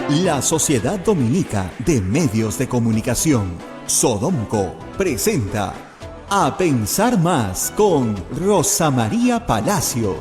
La Sociedad Dominica de Medios de Comunicación, Sodomco, presenta A Pensar Más con Rosa María Palacios.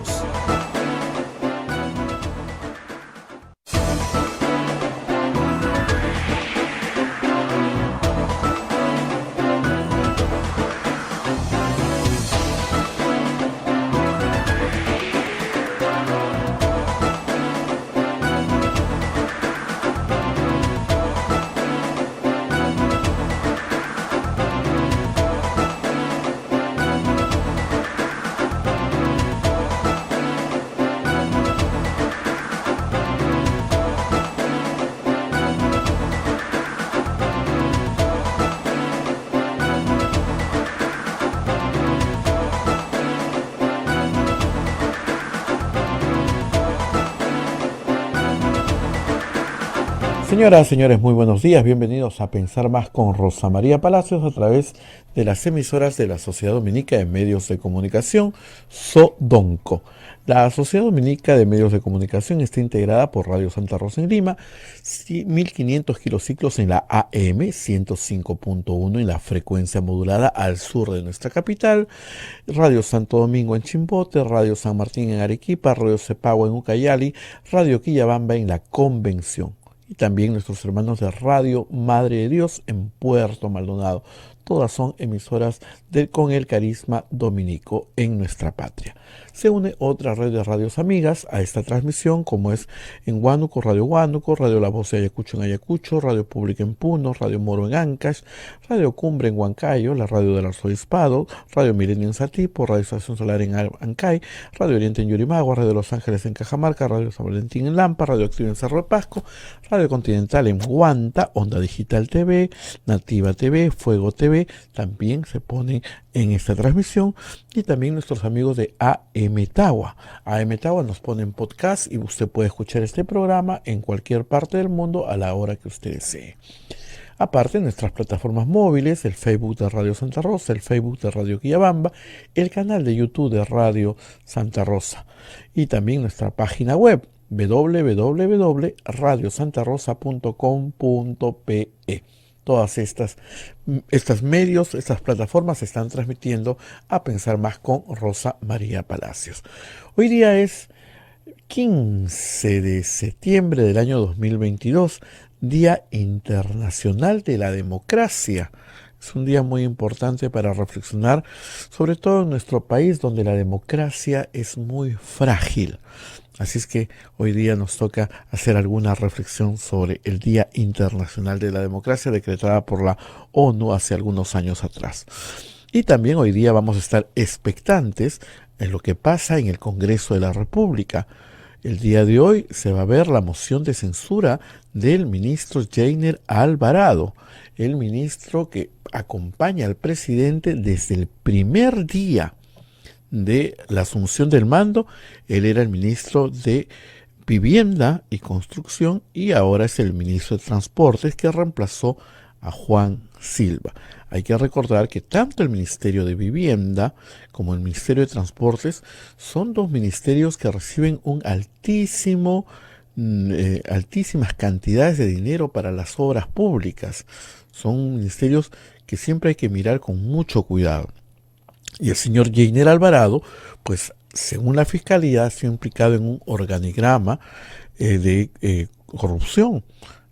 Señoras, señores, muy buenos días. Bienvenidos a Pensar Más con Rosa María Palacios a través de las emisoras de la Sociedad Dominica de Medios de Comunicación, SODONCO. La Sociedad Dominica de Medios de Comunicación está integrada por Radio Santa Rosa en Lima, 1500 kilociclos en la AM, 105.1 en la frecuencia modulada al sur de nuestra capital, Radio Santo Domingo en Chimbote, Radio San Martín en Arequipa, Radio Cepagua en Ucayali, Radio Quillabamba en La Convención. Y también nuestros hermanos de Radio Madre de Dios en Puerto Maldonado. Todas son emisoras con el carisma dominico en nuestra patria. Se une otra red de radios amigas a esta transmisión, como es en Huánuco, Radio La Voz de Ayacucho en Ayacucho, Radio Pública en Puno, Radio Moro en Ancash, Radio Cumbre en Huancayo, la Radio del Arzobispado, Radio Milenio en Satipo, Radio Estación Solar en Ancay, Radio Oriente en Yurimaguas, Radio Los Ángeles en Cajamarca, Radio San Valentín en Lampa, Radio Activa en Cerro de Pasco, Radio Continental en Huanta, Onda Digital TV, Nativa TV, Fuego TV, también se pone en esta transmisión, y también nuestros amigos de AM Tagua. AM Tagua nos pone en podcast y usted puede escuchar este programa en cualquier parte del mundo a la hora que usted desee. Aparte, nuestras plataformas móviles, el Facebook de Radio Santa Rosa, el Facebook de Radio Quillabamba, el canal de YouTube de Radio Santa Rosa y también nuestra página web www.radiosantarosa.com.pe. Todas estas medios, estas plataformas se están transmitiendo a Pensar Más con Rosa María Palacios. Hoy día es 15 de septiembre del año 2022, Día Internacional de la Democracia. Es un día muy importante para reflexionar, sobre todo en nuestro país donde la democracia es muy frágil. Así es que hoy día nos toca hacer alguna reflexión sobre el Día Internacional de la Democracia decretada por la ONU hace algunos años atrás. Y también hoy día vamos a estar expectantes en lo que pasa en el Congreso de la República. El día de hoy se va a ver la moción de censura del ministro Jainer Alvarado, el ministro que acompaña al presidente desde el primer día de la asunción del mando. Él era el ministro de Vivienda y Construcción y ahora es el ministro de Transportes, que reemplazó a Juan Silva. Hay que recordar que tanto el Ministerio de Vivienda como el Ministerio de Transportes son dos ministerios que reciben un altísimas cantidades de dinero para las obras públicas. Son ministerios que siempre hay que mirar con mucho cuidado. Y el señor Jainer Alvarado, pues según la Fiscalía, ha sido implicado en un organigrama de corrupción,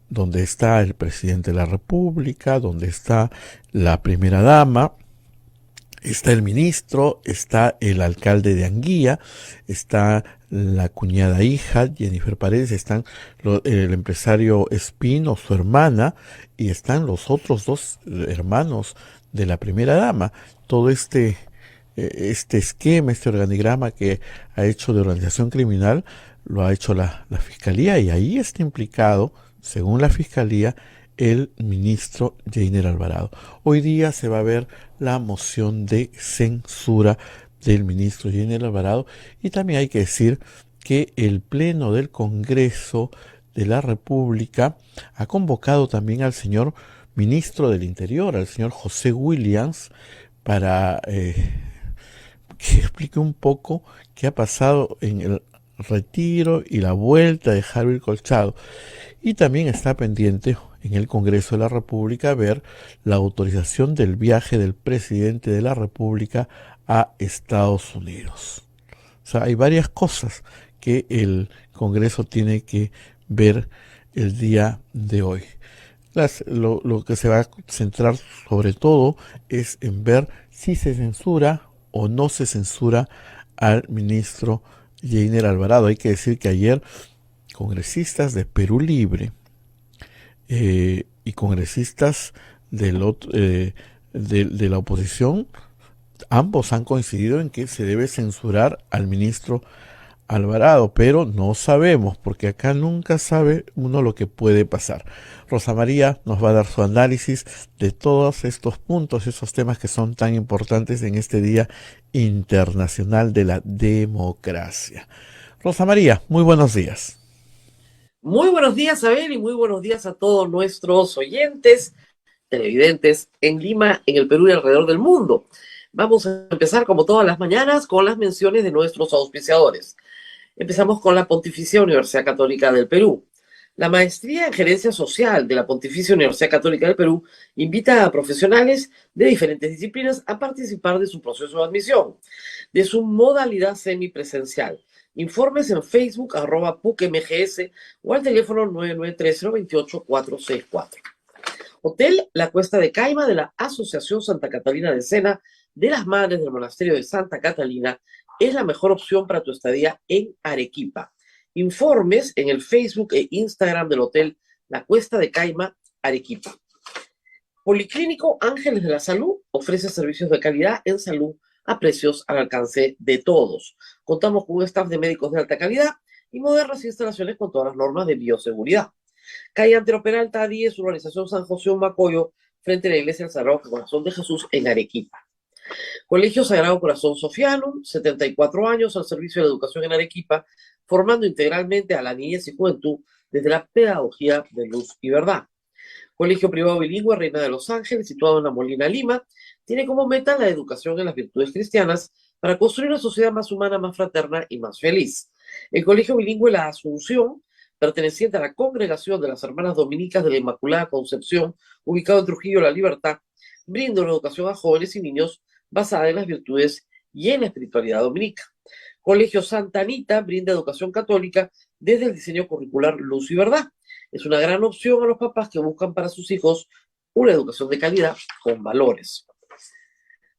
donde está el presidente de la República, donde está la primera dama, está el ministro, está el alcalde de Anguía, está la cuñada hija, Jennifer Paredes, están el empresario Espino, su hermana, y están los otros dos hermanos de la primera dama. Todo este esquema, este organigrama que ha hecho de organización criminal, lo ha hecho la Fiscalía, y ahí está implicado, según la Fiscalía, el ministro Jainer Alvarado. Hoy día se va a ver la moción de censura del ministro Jainer Alvarado, y también hay que decir que el Pleno del Congreso de la República ha convocado también al señor ministro del Interior, al señor José Williams, para que explique un poco qué ha pasado en el retiro y la vuelta de Harvey Colchado. Y también está pendiente en el Congreso de la República ver la autorización del viaje del presidente de la República a Estados Unidos. O sea, hay varias cosas que el Congreso tiene que ver el día de hoy. Lo que se va a centrar sobre todo es en ver si se censura o no se censura al ministro Jainer Alvarado. Hay que decir que ayer congresistas de Perú Libre y congresistas de la oposición, ambos han coincidido en que se debe censurar al ministro Alvarado, pero no sabemos, porque acá nunca sabe uno lo que puede pasar. Rosa María nos va a dar su análisis de todos estos puntos, esos temas que son tan importantes en este Día Internacional de la Democracia. Rosa María, muy buenos días. Muy buenos días, Abel, y muy buenos días a todos nuestros oyentes, televidentes en Lima, en el Perú y alrededor del mundo. Vamos a empezar, como todas las mañanas, con las menciones de nuestros auspiciadores. Empezamos con la Pontificia Universidad Católica del Perú. La Maestría en Gerencia Social de la Pontificia Universidad Católica del Perú invita a profesionales de diferentes disciplinas a participar de su proceso de admisión, de su modalidad semipresencial. Informes en Facebook, @PUCMGS o al teléfono 993-028-464. Hotel La Cuesta de Caima de la Asociación Santa Catalina de Sena de las Madres del Monasterio de Santa Catalina es la mejor opción para tu estadía en Arequipa. Informes en el Facebook e Instagram del Hotel La Cuesta de Caima, Arequipa. Policlínico Ángeles de la Salud ofrece servicios de calidad en salud a precios al alcance de todos. Contamos con un staff de médicos de alta calidad y modernas instalaciones con todas las normas de bioseguridad. Calle Antero Peralta 10, urbanización San José Macoyo, frente a la iglesia del Sagrado Corazón de Jesús en Arequipa. Colegio Sagrado Corazón Sofianum, 74 años al servicio de la educación en Arequipa, formando integralmente a la niñez y juventud desde la pedagogía de luz y verdad. Colegio Privado Bilingüe Reina de los Ángeles, situado en La Molina, Lima, tiene como meta la educación en las virtudes cristianas para construir una sociedad más humana, más fraterna y más feliz. El Colegio Bilingüe La Asunción, perteneciente a la Congregación de las Hermanas Dominicas de la Inmaculada Concepción, ubicado en Trujillo La Libertad, brinda una educación a jóvenes y niños basada en las virtudes y en la espiritualidad dominica. Colegio Santa Anita brinda educación católica desde el diseño curricular Luz y Verdad. Es una gran opción a los papás que buscan para sus hijos una educación de calidad con valores.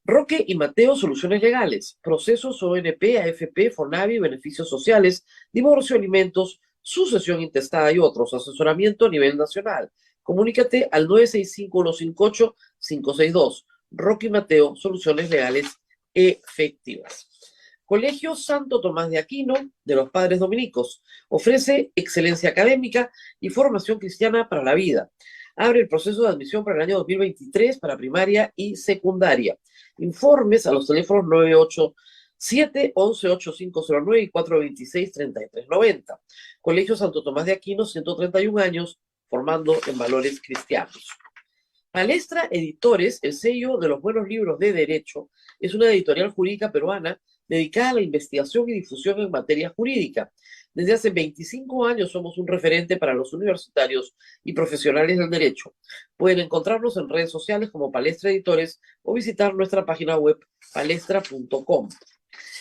Roque y Mateo Soluciones Legales, procesos ONP, AFP, FONAVI, beneficios sociales, divorcio, alimentos, sucesión intestada y otros, asesoramiento a nivel nacional. Comunícate al 965-158-562. Roque y Mateo Soluciones Legales efectivas. Colegio Santo Tomás de Aquino de los Padres Dominicos ofrece excelencia académica y formación cristiana para la vida. Abre el proceso de admisión para el año 2023 para primaria y secundaria. Informes a los teléfonos 987-118509 y 426-3390. Colegio Santo Tomás de Aquino, 131 años, formando en valores cristianos. Palestra Editores, el sello de los buenos libros de derecho, es una editorial jurídica peruana dedicada a la investigación y difusión en materia jurídica. Desde hace 25 años somos un referente para los universitarios y profesionales del derecho. Pueden encontrarnos en redes sociales como Palestra Editores o visitar nuestra página web palestra.com.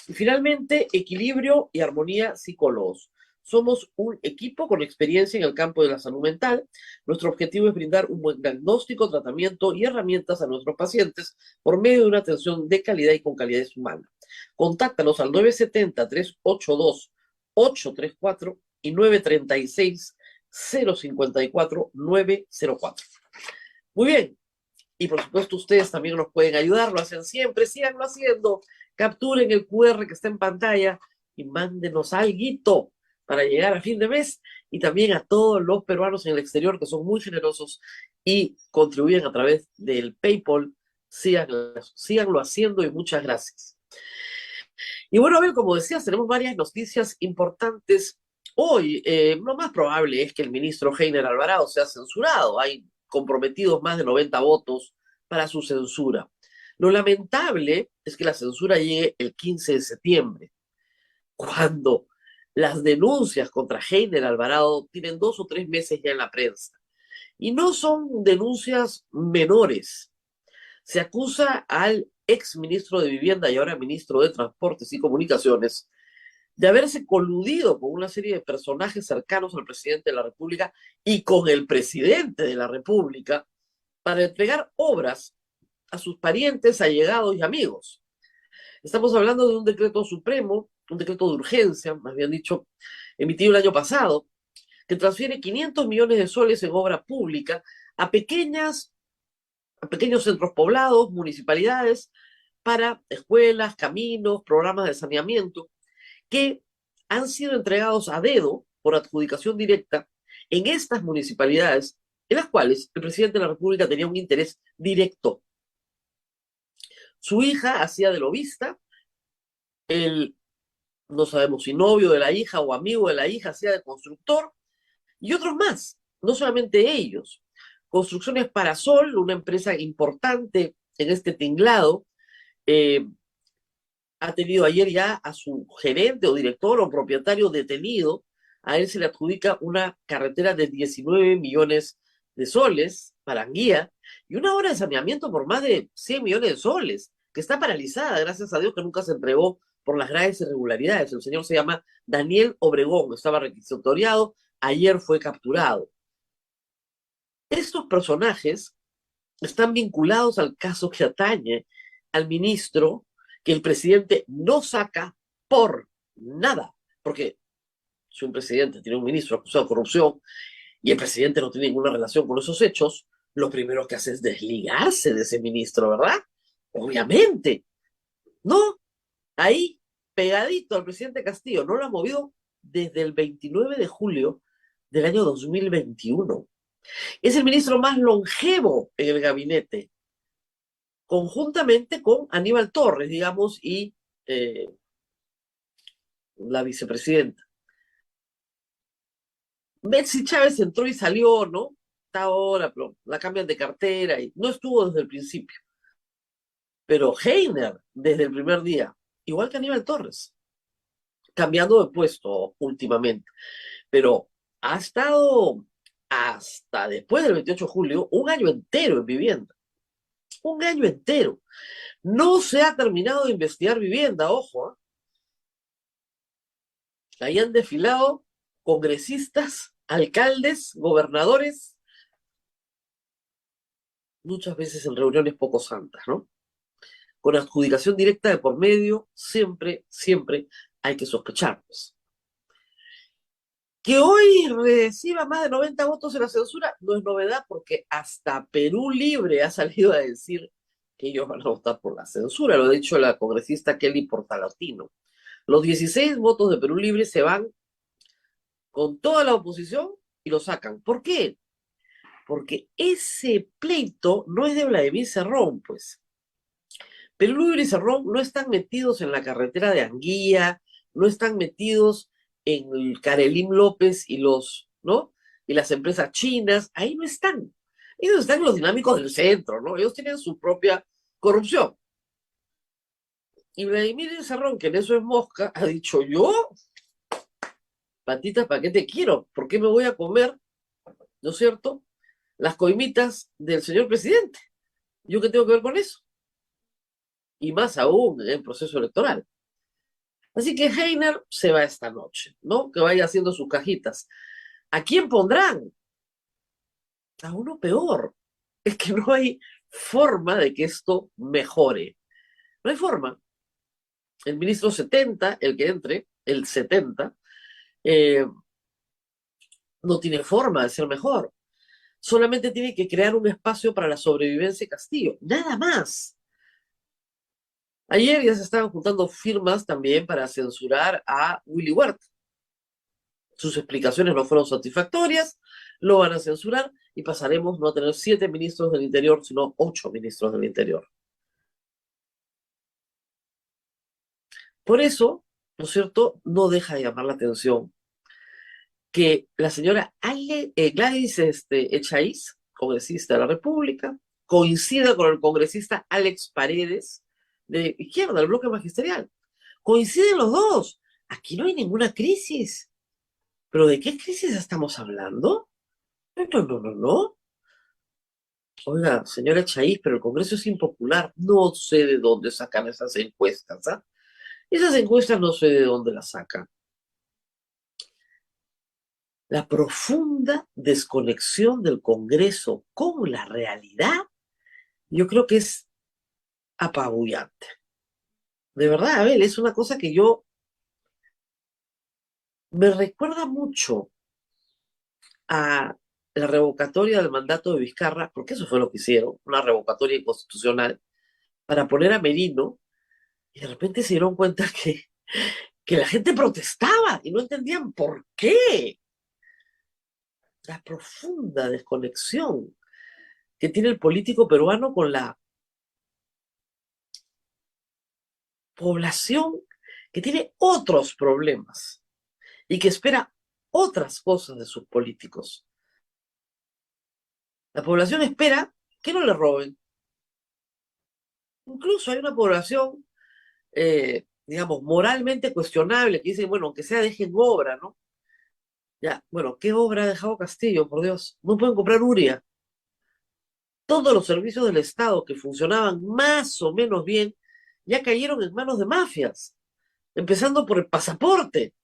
Y finalmente, Equilibrio y Armonía Psicólogos. Somos un equipo con experiencia en el campo de la salud mental. Nuestro objetivo es brindar un buen diagnóstico, tratamiento y herramientas a nuestros pacientes por medio de una atención de calidad y con calidez humana. Contáctanos al 970-382-834 y 936-054-904. Muy bien. Y por supuesto ustedes también nos pueden ayudar, lo hacen siempre, síganlo haciendo. Capturen el QR que está en pantalla y mándenos alguito para llegar a fin de mes, y también a todos los peruanos en el exterior que son muy generosos y contribuyen a través del PayPal. Síganlo haciendo y muchas gracias. Y bueno, a ver, como decías, tenemos varias noticias importantes hoy. Lo más probable es que el ministro Jainer Alvarado sea censurado. Hay comprometidos más de 90 votos para su censura. Lo lamentable es que la censura llegue el 15 de septiembre, cuando Las denuncias contra Heiner Alvarado tienen 2 o 3 meses ya en la prensa. Y no son denuncias menores. Se acusa al ex ministro de Vivienda y ahora ministro de Transportes y Comunicaciones de haberse coludido con una serie de personajes cercanos al presidente de la República y con el presidente de la República para entregar obras a sus parientes, allegados y amigos. Estamos hablando de un decreto supremo, un decreto de urgencia, más bien dicho, emitido el año pasado, que transfiere 500 millones de soles en obra pública a pequeños centros poblados, municipalidades, para escuelas, caminos, programas de saneamiento, que han sido entregados a dedo por adjudicación directa en estas municipalidades, en las cuales el presidente de la República tenía un interés directo. Su hija hacía de lobista, él, no sabemos si novio de la hija o amigo de la hija, hacía de constructor, y otros más, no solamente ellos. Construcciones Parasol, una empresa importante en este tinglado, ha tenido ayer ya a su gerente o director o propietario detenido. A él se le adjudica una carretera de 19 millones de soles para Anguía y una obra de saneamiento por más de 100 millones de soles, que está paralizada, gracias a Dios que nunca se entregó por las graves irregularidades. El señor se llama Daniel Obregón, estaba requisitoriado, ayer fue capturado. Estos personajes están vinculados al caso que atañe al ministro que el presidente no saca por nada, porque si un presidente tiene un ministro acusado de corrupción y el presidente no tiene ninguna relación con esos hechos, lo primero que hace es desligarse de ese ministro, ¿verdad? Obviamente, ¿no? Ahí, pegadito al presidente Castillo, no lo ha movido desde el 29 de julio del año 2021. Es el ministro más longevo en el gabinete, conjuntamente con Aníbal Torres, digamos, y la vicepresidenta. Betsy Chávez entró y salió, ¿no? Está ahora, pero la cambian de cartera y no estuvo desde el principio. Pero Heiner, desde el primer día, igual que Aníbal Torres, cambiando de puesto últimamente, pero ha estado hasta después del 28 de julio un año entero en vivienda. Un año entero. No se ha terminado de investigar vivienda, ojo. Ahí han desfilado congresistas, alcaldes, gobernadores, muchas veces en reuniones poco santas, ¿no? Con adjudicación directa de por medio, siempre, siempre hay que sospechar, pues. Que hoy reciba más de 90 votos en la censura no es novedad porque hasta Perú Libre ha salido a decir que ellos van a votar por la censura, lo ha dicho la congresista Kelly Portalatino. Los 16 votos de Perú Libre se van con toda la oposición y lo sacan. ¿Por qué? Porque ese pleito no es de Vladimir Cerrón, pues. Perú Libre y Cerrón no están metidos en la carretera de Anguía, no están metidos en el Carelín López y los, ¿no? Y las empresas chinas, ahí no están. Ellos están los dinámicos del centro, ¿no? Ellos tienen su propia corrupción. Y Vladimir Cerrón, que en eso es mosca, ha dicho, yo, patitas, ¿para qué te quiero? ¿Por qué me voy a comer, no es cierto, las coimitas del señor presidente? ¿Yo qué tengo que ver con eso? Y más aún en el proceso electoral. Así que Heiner se va esta noche, ¿no? Que vaya haciendo sus cajitas. ¿A quién pondrán? A uno peor. Es que no hay forma de que esto mejore. No hay forma. El ministro 70, el que entre, el 70, no tiene forma de ser mejor. Solamente tiene que crear un espacio para la sobrevivencia de Castillo. Nada más. Ayer ya se estaban juntando firmas también para censurar a Willy Huerta. Sus explicaciones no fueron satisfactorias, lo van a censurar y pasaremos no a tener 7 ministros del Interior, sino 8 ministros del Interior. Por eso, ¿no es cierto?, no deja de llamar la atención que la señora Gladys Echaíz, congresista de la República, coincida con el congresista Alex Paredes, de izquierda, del bloque magisterial. Coinciden los dos. aquí no hay ninguna crisis. ¿Pero de qué crisis estamos hablando? No, no, no, no, no. Oiga, señora Chaís, pero el Congreso es impopular. No sé de dónde sacan esas encuestas, ¿ah? Esas encuestas no sé de dónde las sacan. La profunda desconexión del Congreso con la realidad, yo creo que es apabullante. De verdad, Abel, es una cosa que yo me recuerda mucho a la revocatoria del mandato de Vizcarra, porque eso fue lo que hicieron, una revocatoria inconstitucional, para poner a Merino, y de repente se dieron cuenta que la gente protestaba y no entendían por qué. La profunda desconexión que tiene el político peruano con la población que tiene otros problemas y que espera otras cosas de sus políticos. La población espera que no le roben. Incluso hay una población, digamos, moralmente cuestionable, que dice, bueno, aunque sea dejen obra, ¿no? Ya, bueno, ¿qué obra ha dejado Castillo, por Dios? No pueden comprar Uria. Todos los servicios del Estado que funcionaban más o menos bien ya cayeron en manos de mafias, empezando por el pasaporte,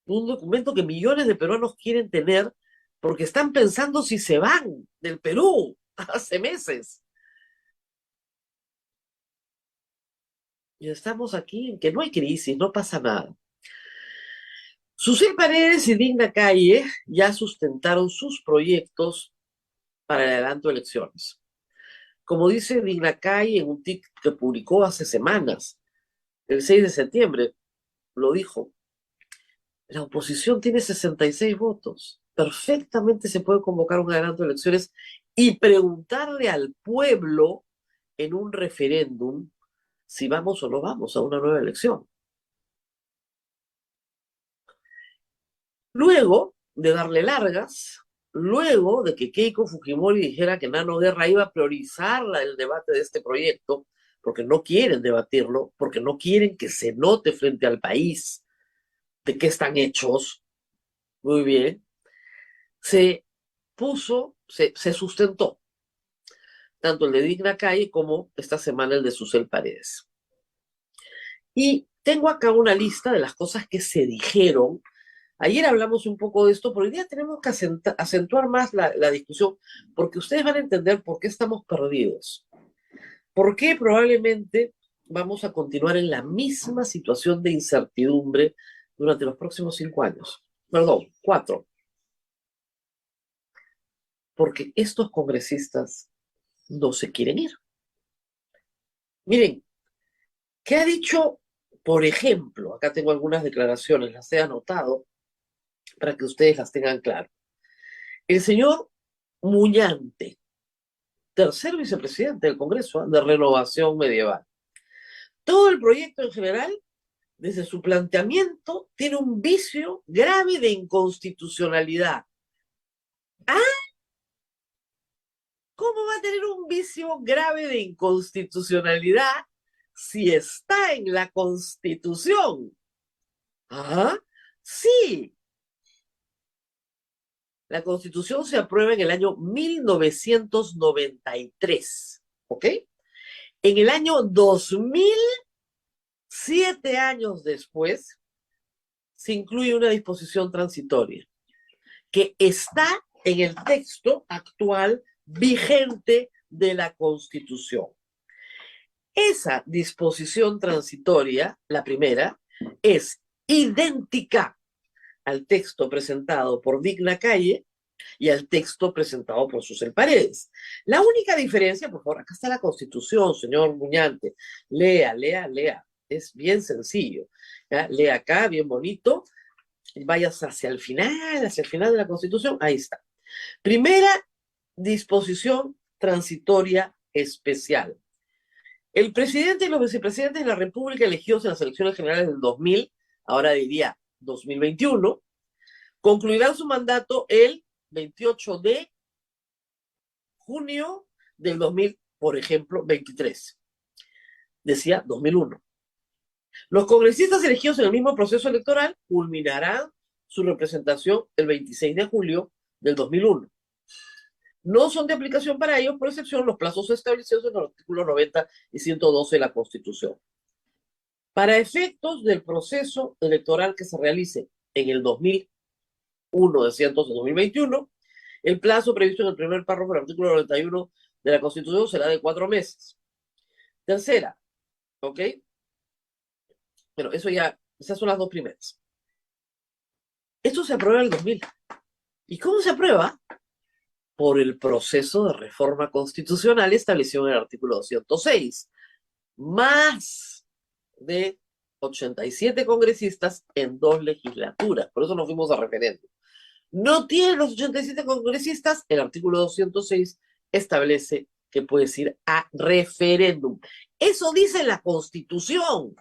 un documento que millones de peruanos quieren tener porque están pensando si se van del Perú hace meses. Y estamos aquí en que no hay crisis, no pasa nada. Susel Paredes y Digna Calle ya sustentaron sus proyectos para el adelanto de elecciones. Como dice Digna Calle en un TIC que publicó hace semanas, el 6 de septiembre, lo dijo, la oposición tiene 66 votos. Perfectamente se puede convocar un adelanto de elecciones y preguntarle al pueblo en un referéndum si vamos o no vamos a una nueva elección. Luego de darle largas, luego de que Keiko Fujimori dijera que Nano Guerra iba a priorizar el debate de este proyecto, porque no quieren debatirlo, porque no quieren que se note frente al país de qué están hechos, muy bien, se se sustentó, tanto el de Digna Calle como esta semana el de Susel Paredes. Y tengo acá una lista de las cosas que se dijeron. Ayer hablamos un poco de esto, pero hoy día tenemos que acentuar más la discusión, porque ustedes van a entender por qué estamos perdidos. ¿Por qué probablemente vamos a continuar en la misma situación de incertidumbre durante los próximos 5 años? Perdón, 4. Porque estos congresistas no se quieren ir. Miren, ¿qué ha dicho, por ejemplo? Acá tengo algunas declaraciones, las he anotado para que ustedes las tengan claro. El señor Muñante, tercer vicepresidente del Congreso de Renovación Medieval. Todo el proyecto en general, desde su planteamiento, tiene un vicio grave de inconstitucionalidad. ¿Ah? ¿Cómo va a tener un vicio grave de inconstitucionalidad si está en la Constitución? ¿Ah? Sí. La Constitución se aprueba en el año 1993, ¿ok? En el año 2000, 7 años después, se incluye una disposición transitoria que está en el texto actual vigente de la Constitución. Esa disposición transitoria, la primera, es idéntica al texto presentado por Digna Calle y al texto presentado por Susel Paredes. La única diferencia, por favor, acá está la Constitución, señor Muñante, lea, lea, lea, es bien sencillo, ¿ya? Lea acá, bien bonito, vayas hacia el final de la Constitución, ahí está. Primera disposición transitoria especial. El presidente y los vicepresidentes de la República elegidos en las elecciones generales del 2000, ahora diría 2021, concluirán su mandato el 28 de junio del 2000, por ejemplo, 23. Decía 2001. Los congresistas elegidos en el mismo proceso electoral culminarán su representación el 26 de julio del 2001. No son de aplicación para ellos, por excepción, los plazos establecidos en los artículos 90 y 112 de la Constitución. Para efectos del proceso electoral que se realice en el 2001, decía entonces 2021, el plazo previsto en el primer párrafo del artículo 91 de la Constitución será de 4 meses. Tercera, ¿ok? Bueno, esas son las dos primeras. Esto se aprueba en el 2000. ¿Y cómo se aprueba? Por el proceso de reforma constitucional establecido en el artículo 206. Más de 87 congresistas en 2 legislaturas. Por eso nos fuimos a referéndum. No tienen los 87 congresistas, el artículo 206 establece que puedes ir a referéndum. Eso dice la Constitución.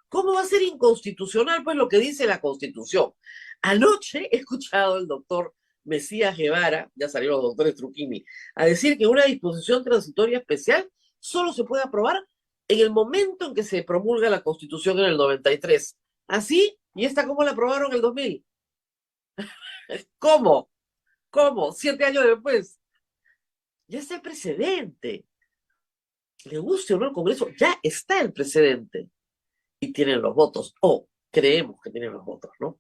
¿Cómo va a ser inconstitucional, pues, lo que dice la Constitución? Anoche he escuchado al doctor Mesías Guevara, ya salieron los doctores Truquini, a decir que una disposición transitoria especial solo se puede aprobar en el momento en que se promulga la Constitución en el 93. ¿Así? ¿Y esta cómo la aprobaron en el 2000? ¿Cómo? ¿Cómo? 7 años después. Ya está el precedente. Le guste o no el Congreso, ya está el precedente. Y tienen los votos, o creemos que tienen los votos, ¿no?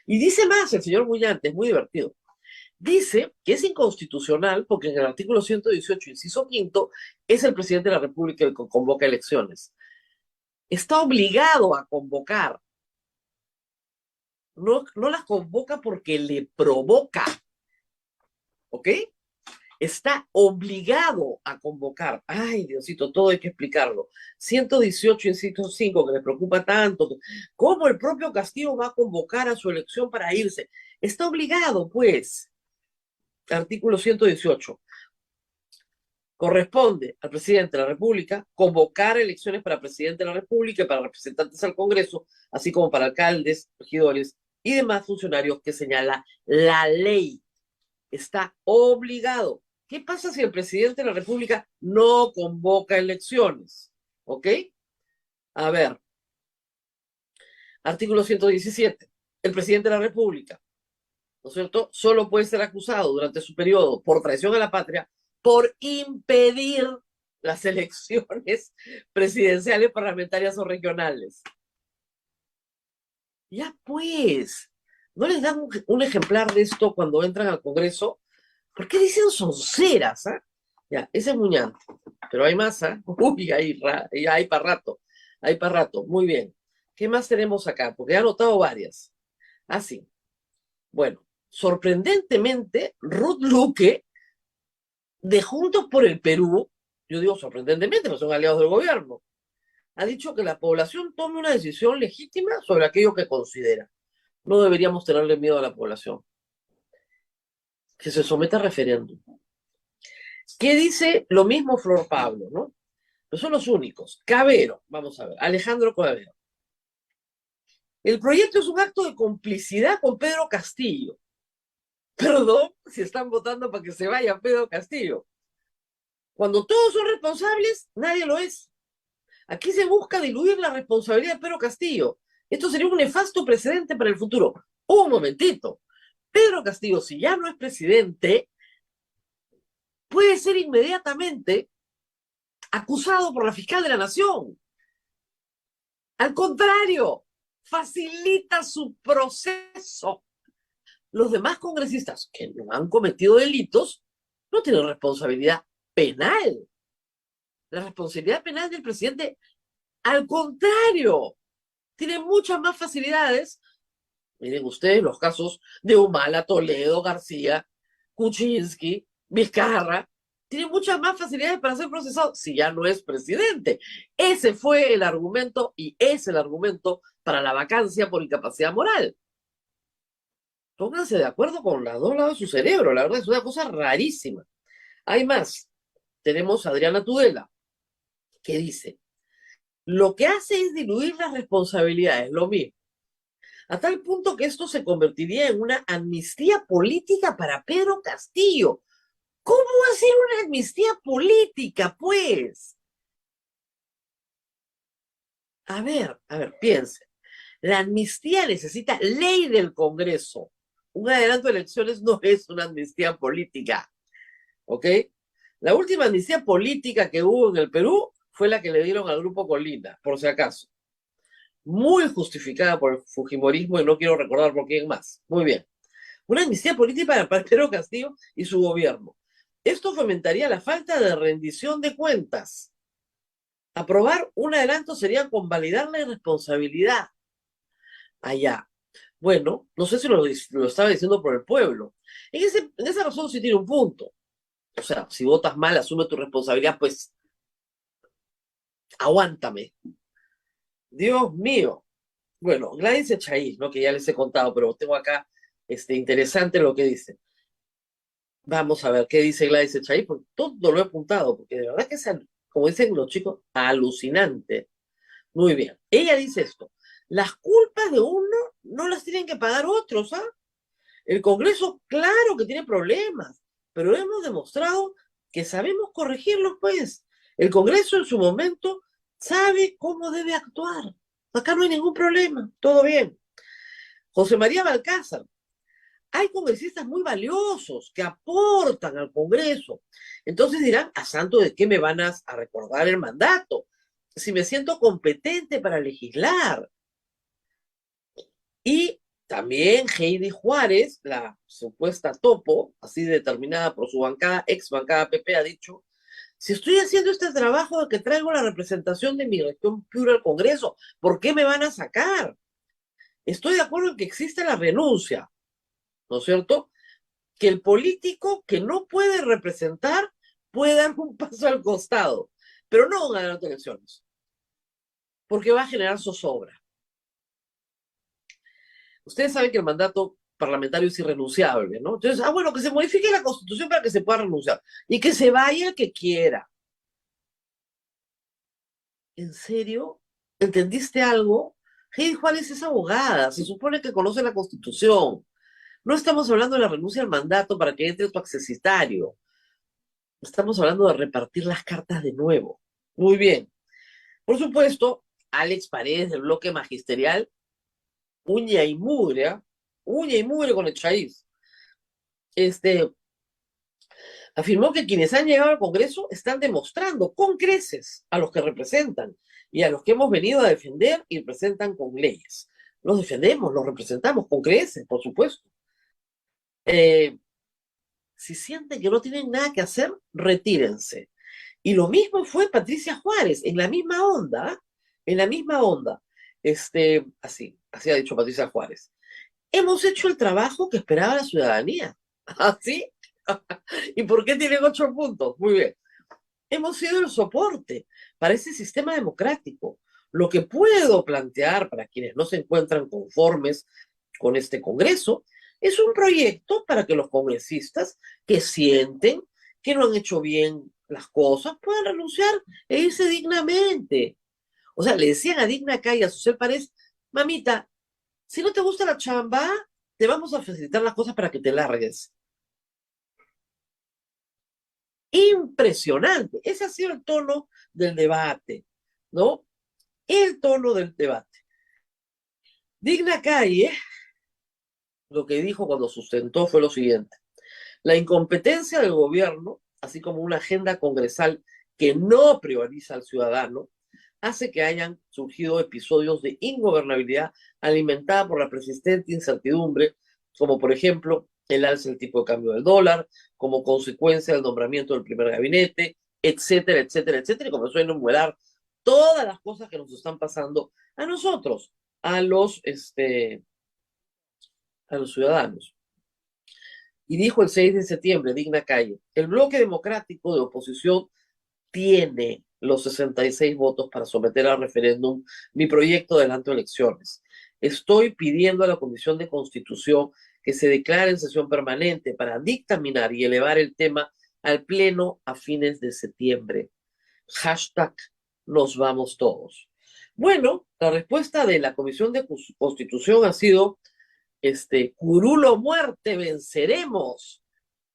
Y dice más el señor Muñante, es muy divertido. Dice que es inconstitucional porque en el artículo 118, inciso quinto, es el presidente de la República el que convoca elecciones. Está obligado a convocar. No las convoca porque le provoca. ¿Ok? Está obligado a convocar. Ay, Diosito, todo hay que explicarlo. 118, inciso 5, que le preocupa tanto. ¿Cómo el propio Castillo va a convocar a su elección para irse? Está obligado, pues. Artículo 118. Corresponde al presidente de la República convocar elecciones para presidente de la República y para representantes al Congreso, así como para alcaldes, regidores y demás funcionarios que señala la ley. Está obligado. ¿Qué pasa si el presidente de la República no convoca elecciones? ¿Ok? A ver. Artículo 117. El presidente de la República, ¿no es cierto?, solo puede ser acusado durante su periodo por traición a la patria por impedir las elecciones presidenciales, parlamentarias o regionales. Ya pues, ¿no les dan un ejemplar de esto cuando entran al Congreso? ¿Por qué dicen sonceras? ¿Ah? Ya, ese es Muñante. Pero hay más, ¿ah? Uy, hay para rato. Hay para rato. Muy bien. ¿Qué más tenemos acá? Porque he anotado varias. Ah, sí. Bueno, sorprendentemente, Ruth Luque, de Juntos por el Perú, yo digo sorprendentemente, porque son aliados del gobierno, ha dicho que la población tome una decisión legítima sobre aquello que considera. No deberíamos tenerle miedo a la población. Que se someta a referéndum. ¿Qué dice lo mismo Flor Pablo, no? Pues son los únicos. Cabero, vamos a ver, Alejandro Cabero. El proyecto es un acto de complicidad con Pedro Castillo. Perdón si están votando para que se vaya Pedro Castillo. Cuando todos son responsables, nadie lo es. Aquí se busca diluir la responsabilidad de Pedro Castillo. Esto sería un nefasto precedente para el futuro. Un momentito. Pedro Castillo, si ya no es presidente, puede ser inmediatamente acusado por la fiscal de la Nación. Al contrario, facilita su proceso. Los demás congresistas que no han cometido delitos no tienen responsabilidad penal. La responsabilidad penal del presidente, al contrario, tiene muchas más facilidades. Miren ustedes los casos de Humala, Toledo, García, Kuczynski, Vizcarra. Tiene muchas más facilidades para ser procesado si ya no es presidente. Ese fue el argumento y es el argumento para la vacancia por incapacidad moral. Pónganse de acuerdo con los dos lados de su cerebro. La verdad es una cosa rarísima. Hay más. Tenemos a Adriana Tudela, que dice, lo que hace es diluir las responsabilidades, lo mismo, a tal punto que esto se convertiría en una amnistía política para Pedro Castillo. ¿Cómo va a ser una amnistía política, pues? a ver, piense. La amnistía necesita ley del Congreso. Un adelanto de elecciones no es una amnistía política, ¿ok? La última amnistía política que hubo en el Perú fue la que le dieron al Grupo Colina, por si acaso. Muy justificada por el fujimorismo y no quiero recordar por quién más. Muy bien. Una amnistía política para Pedro Castillo y su gobierno. Esto fomentaría la falta de rendición de cuentas. Aprobar un adelanto sería convalidar la irresponsabilidad. Allá. Bueno, no sé si lo estaba diciendo por el pueblo. En esa razón sí tiene un punto. O sea, si votas mal, asume tu responsabilidad, pues aguántame. Dios mío. Bueno, Gladys Echaíz, ¿no? Que ya les he contado, pero tengo acá interesante lo que dice. Vamos a ver qué dice Gladys Echaíz, porque todo lo he apuntado, porque de verdad que es, como dicen los chicos, alucinante. Muy bien. Ella dice esto. Las culpas de uno no las tienen que pagar otros, ¿ah? El Congreso, claro que tiene problemas, pero hemos demostrado que sabemos corregirlos, pues. El Congreso en su momento sabe cómo debe actuar. Acá no hay ningún problema, todo bien. José María Balcázar, hay congresistas muy valiosos que aportan al Congreso. Entonces dirán, ¿a santo de qué me van a recordar el mandato? Si me siento competente para legislar. Y también Heidi Juárez, la supuesta topo, así determinada por su bancada, ex bancada PP, ha dicho, si estoy haciendo este trabajo de que traigo la representación de mi región pura al Congreso, ¿por qué me van a sacar? Estoy de acuerdo en que existe la renuncia, ¿no es cierto? Que el político que no puede representar puede dar un paso al costado, pero no ganar elecciones, porque va a generar zozobra. Ustedes saben que el mandato parlamentario es irrenunciable, ¿no? Entonces, bueno, que se modifique la Constitución para que se pueda renunciar y que se vaya el que quiera. ¿En serio? ¿Entendiste algo? Heidi Juárez es abogada, se supone que conoce la Constitución. No estamos hablando de la renuncia al mandato para que entre tu accesitario. Estamos hablando de repartir las cartas de nuevo. Muy bien. Por supuesto, Alex Paredes del bloque magisterial, uña y mugre con el chaís. Afirmó que quienes han llegado al Congreso están demostrando con creces a los que representan y a los que hemos venido a defender y representan con leyes. Los defendemos, los representamos con creces, por supuesto. Si sienten que no tienen nada que hacer, retírense. Y lo mismo fue Patricia Juárez, en la misma onda, en la misma onda. Así ha dicho Patricia Juárez. Hemos hecho el trabajo que esperaba la ciudadanía. ¿Así? ¿Y por qué tienen 8 puntos? Muy bien. Hemos sido el soporte para ese sistema democrático. Lo que puedo plantear para quienes no se encuentran conformes con este Congreso es un proyecto para que los congresistas que sienten que no han hecho bien las cosas puedan renunciar e irse dignamente. O sea, le decían a Digna Calle, a Susel Párez, mamita, si no te gusta la chamba, te vamos a facilitar las cosas para que te largues. Impresionante. Ese ha sido el tono del debate, ¿no? El tono del debate. Digna Calle, lo que dijo cuando sustentó fue lo siguiente. La incompetencia del gobierno, así como una agenda congresal que no prioriza al ciudadano, hace que hayan surgido episodios de ingobernabilidad alimentada por la persistente incertidumbre, como por ejemplo el alza del tipo de cambio del dólar, como consecuencia del nombramiento del primer gabinete, etcétera, etcétera, etcétera, y comenzó a enumerar todas las cosas que nos están pasando a nosotros, a los ciudadanos. Y dijo el 6 de septiembre, Digna Calle, el bloque democrático de oposición tiene los 66 votos para someter al referéndum mi proyecto de adelanto de elecciones. Estoy pidiendo a la Comisión de Constitución que se declare en sesión permanente para dictaminar y elevar el tema al Pleno a fines de septiembre. Hashtag nos vamos todos. Bueno, la respuesta de la Comisión de Constitución ha sido curulo muerte, venceremos,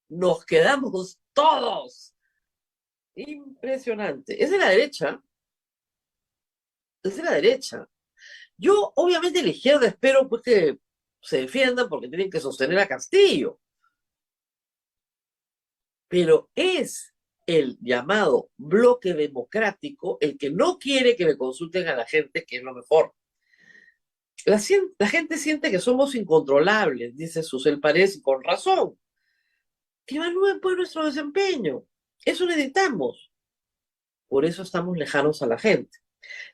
nos quedamos todos. Impresionante. Es de la derecha, es de la derecha. Yo, obviamente, la izquierda espero pues que se defiendan porque tienen que sostener a Castillo. Pero es el llamado bloque democrático el que no quiere que le consulten a la gente, que es lo mejor. La gente siente que somos incontrolables, dice Susel Párez, y con razón. Que evalúen pues nuestro desempeño. Eso necesitamos. Por eso estamos lejanos a la gente.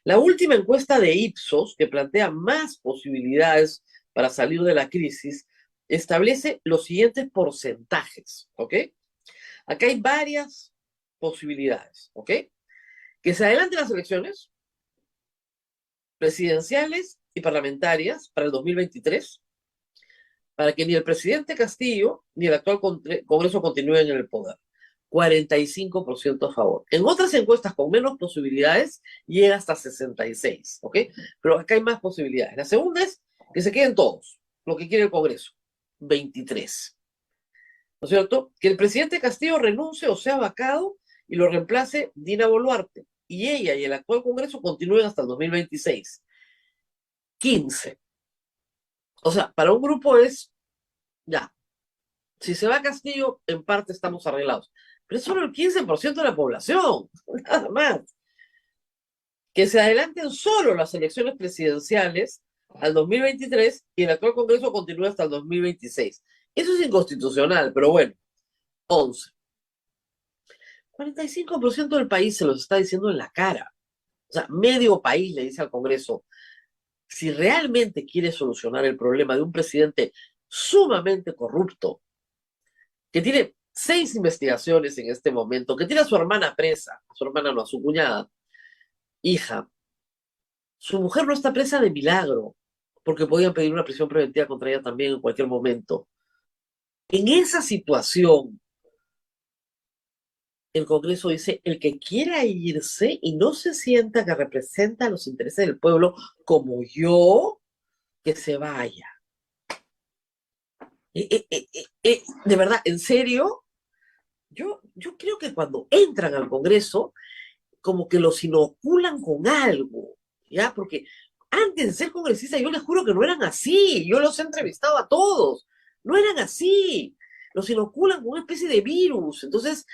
La última encuesta de Ipsos, que plantea más posibilidades para salir de la crisis, establece los siguientes porcentajes, ¿ok? Acá hay varias posibilidades, ¿ok? Que se adelanten las elecciones presidenciales y parlamentarias para el 2023, para que ni el presidente Castillo ni el actual Congreso continúen en el poder. 45% a favor. En otras encuestas con menos posibilidades llega hasta 66, ¿ok? Pero acá hay más posibilidades. La segunda es que se queden todos, lo que quiere el Congreso, 23. ¿No es cierto? Que el presidente Castillo renuncie o sea vacado y lo reemplace Dina Boluarte. Y ella y el actual Congreso continúen hasta el 2026. 15. O sea, para un grupo es, ya, si se va Castillo, en parte estamos arreglados. Pero es solo el 15% de la población, nada más. Que se adelanten solo las elecciones presidenciales al 2023 y el actual Congreso continúe hasta el 2026. Eso es inconstitucional, pero bueno, 11. 45% del país se los está diciendo en la cara. O sea, medio país le dice al Congreso, si realmente quiere solucionar el problema de un presidente sumamente corrupto, que tiene 6 investigaciones en este momento, que tiene a su hermana presa, a su hermana no, a su cuñada, hija, su mujer no está presa de milagro, porque podían pedir una prisión preventiva contra ella también en cualquier momento. En esa situación, el Congreso dice, el que quiera irse y no se sienta que representa los intereses del pueblo como yo, que se vaya. De verdad, en serio, yo creo que cuando entran al Congreso, como que los inoculan con algo, ¿ya? Porque antes de ser congresista, yo les juro que no eran así. Yo los he entrevistado a todos. No eran así. Los inoculan con una especie de virus. Entonces,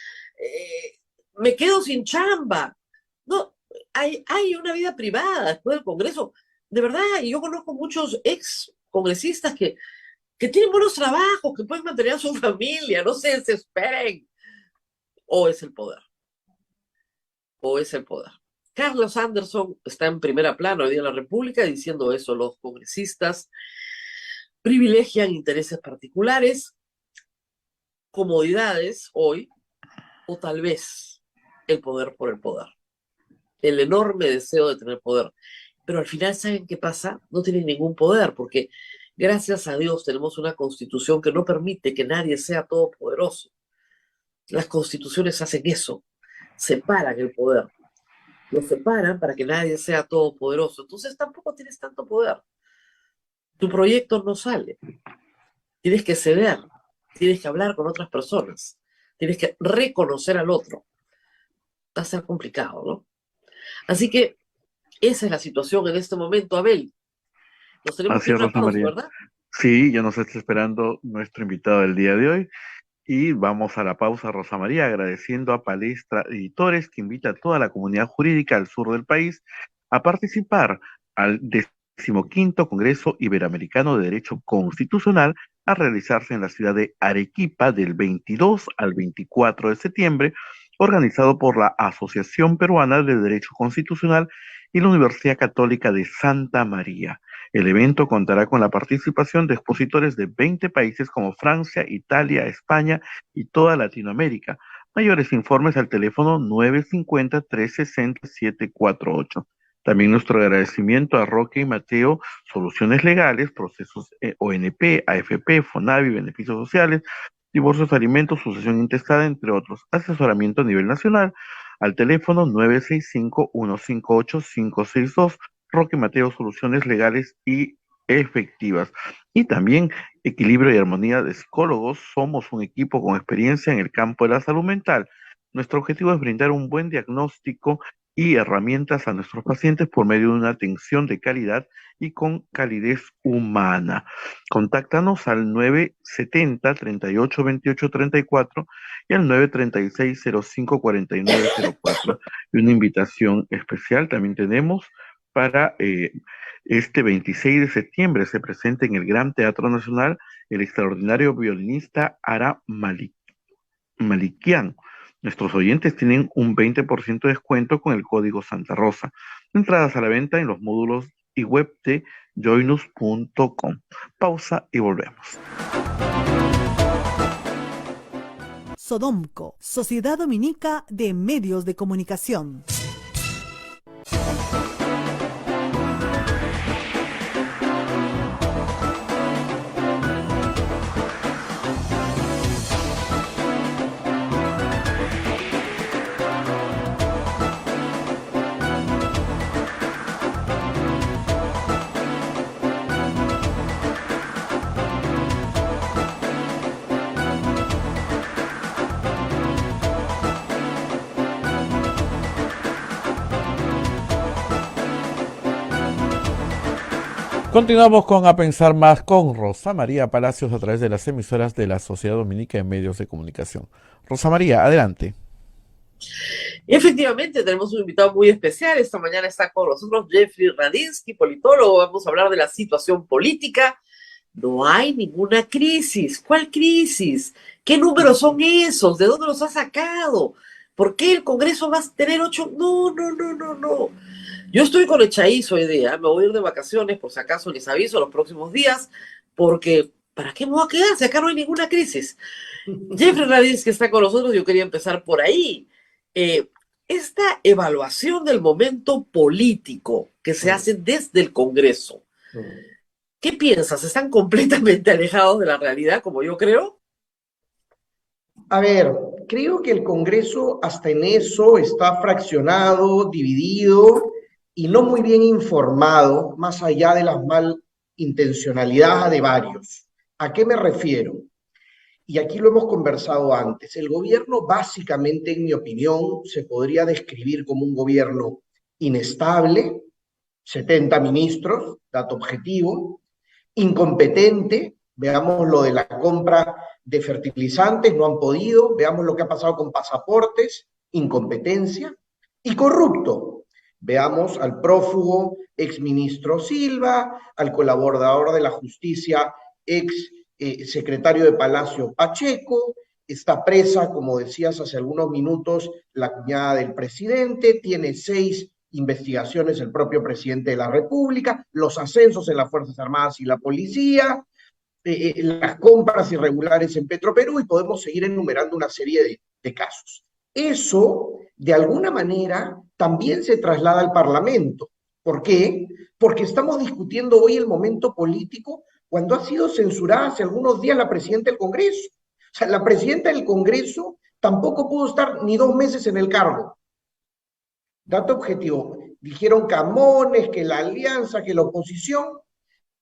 me quedo sin chamba. No, hay una vida privada después del Congreso. De verdad, y yo conozco muchos ex congresistas que tienen buenos trabajos, que pueden mantener a su familia, no se desesperen. O es el poder. O es el poder. Carlos Anderson está en primera plana hoy día en la República diciendo eso. Los congresistas privilegian intereses particulares, comodidades hoy, o tal vez el poder por el poder. El enorme deseo de tener poder. Pero al final, ¿saben qué pasa? No tienen ningún poder, porque gracias a Dios tenemos una constitución que no permite que nadie sea todopoderoso. Las constituciones hacen eso, separan el poder. Lo separan para que nadie sea todopoderoso. Entonces tampoco tienes tanto poder. Tu proyecto no sale. Tienes que ceder, tienes que hablar con otras personas, tienes que reconocer al otro. Va a ser complicado, ¿no? Así que esa es la situación en este momento, Abel. Nos tenemos Así que ir es, a una Rosa pausa, María. ¿verdad? Sí, ya nos está esperando nuestro invitado del día de hoy y vamos a la pausa, Rosa María, agradeciendo a Palestra Editores que invita a toda la comunidad jurídica al sur del país a participar al 15º Congreso Iberoamericano de Derecho Constitucional a realizarse en la ciudad de Arequipa del 22 al 24 de septiembre, organizado por la Asociación Peruana de Derecho Constitucional y la Universidad Católica de Santa María. El evento contará con la participación de expositores de 20 países como Francia, Italia, España y toda Latinoamérica. Mayores informes al teléfono 950-360-748. También nuestro agradecimiento a Roque y Mateo, Soluciones Legales, Procesos ONP, AFP, FONAVI, Beneficios Sociales, Divorcios, Alimentos, Sucesión Intestada, entre otros. Asesoramiento a nivel nacional al teléfono 965-158-562. Roque Mateo, Soluciones Legales y Efectivas. Y también Equilibrio y Armonía de Psicólogos. Somos un equipo con experiencia en el campo de la salud mental. Nuestro objetivo es brindar un buen diagnóstico y herramientas a nuestros pacientes por medio de una atención de calidad y con calidez humana. Contáctanos al 970-3828-34 y al 936-054904. Y una invitación especial también tenemos para este 26 de septiembre. Se presenta en el Gran Teatro Nacional el extraordinario violinista Ara Malikian. Nuestros oyentes tienen un 20% de descuento con el código Santa Rosa. Entradas a la venta en los módulos y web de joinus.com. Pausa y volvemos. Sodomco, Sociedad Dominica de Medios de Comunicación. Continuamos con A Pensar Más con Rosa María Palacios a través de las emisoras de la Sociedad Dominica de Medios de Comunicación. Rosa María, adelante. Efectivamente, tenemos un invitado muy especial. Esta mañana está con nosotros Jeffrey Radinsky, politólogo. Vamos a hablar de la situación política. No hay ninguna crisis. ¿Cuál crisis? ¿Qué números son esos? ¿De dónde los ha sacado? ¿Por qué el Congreso va a tener 8? No. Yo estoy con el chaízo hoy día. Me voy a ir de vacaciones, por si acaso les aviso, los próximos días, porque ¿para qué me voy a quedar si acá no hay ninguna crisis? Jeffrey Radinsky está con nosotros. Yo quería empezar por ahí. Esta evaluación del momento político que se hace desde el Congreso, ¿qué piensas? ¿Están completamente alejados de la realidad, como yo creo? A ver, creo que el Congreso hasta en eso está fraccionado, dividido y no muy bien informado, más allá de las malintencionalidades de varios. ¿A qué me refiero? Y aquí lo hemos conversado antes. El gobierno básicamente, en mi opinión, se podría describir como un gobierno inestable, 70 ministros, dato objetivo, incompetente, veamos lo de la compra de fertilizantes, no han podido, veamos lo que ha pasado con pasaportes, incompetencia, y corrupto. Veamos al prófugo exministro Silva, al colaborador de la justicia ex secretario de Palacio Pacheco, está presa, como decías hace algunos minutos, la cuñada del presidente, tiene 6 investigaciones el propio presidente de la República, los ascensos en las Fuerzas Armadas y la policía, las compras irregulares en Petroperú, y podemos seguir enumerando una serie de casos. Eso, de alguna manera, también se traslada al Parlamento. ¿Por qué? Porque estamos discutiendo hoy el momento político cuando ha sido censurada hace algunos días la presidenta del Congreso. O sea, la presidenta del Congreso tampoco pudo estar ni 2 meses en el cargo. Dato objetivo. Dijeron Camones, que la alianza, que la oposición.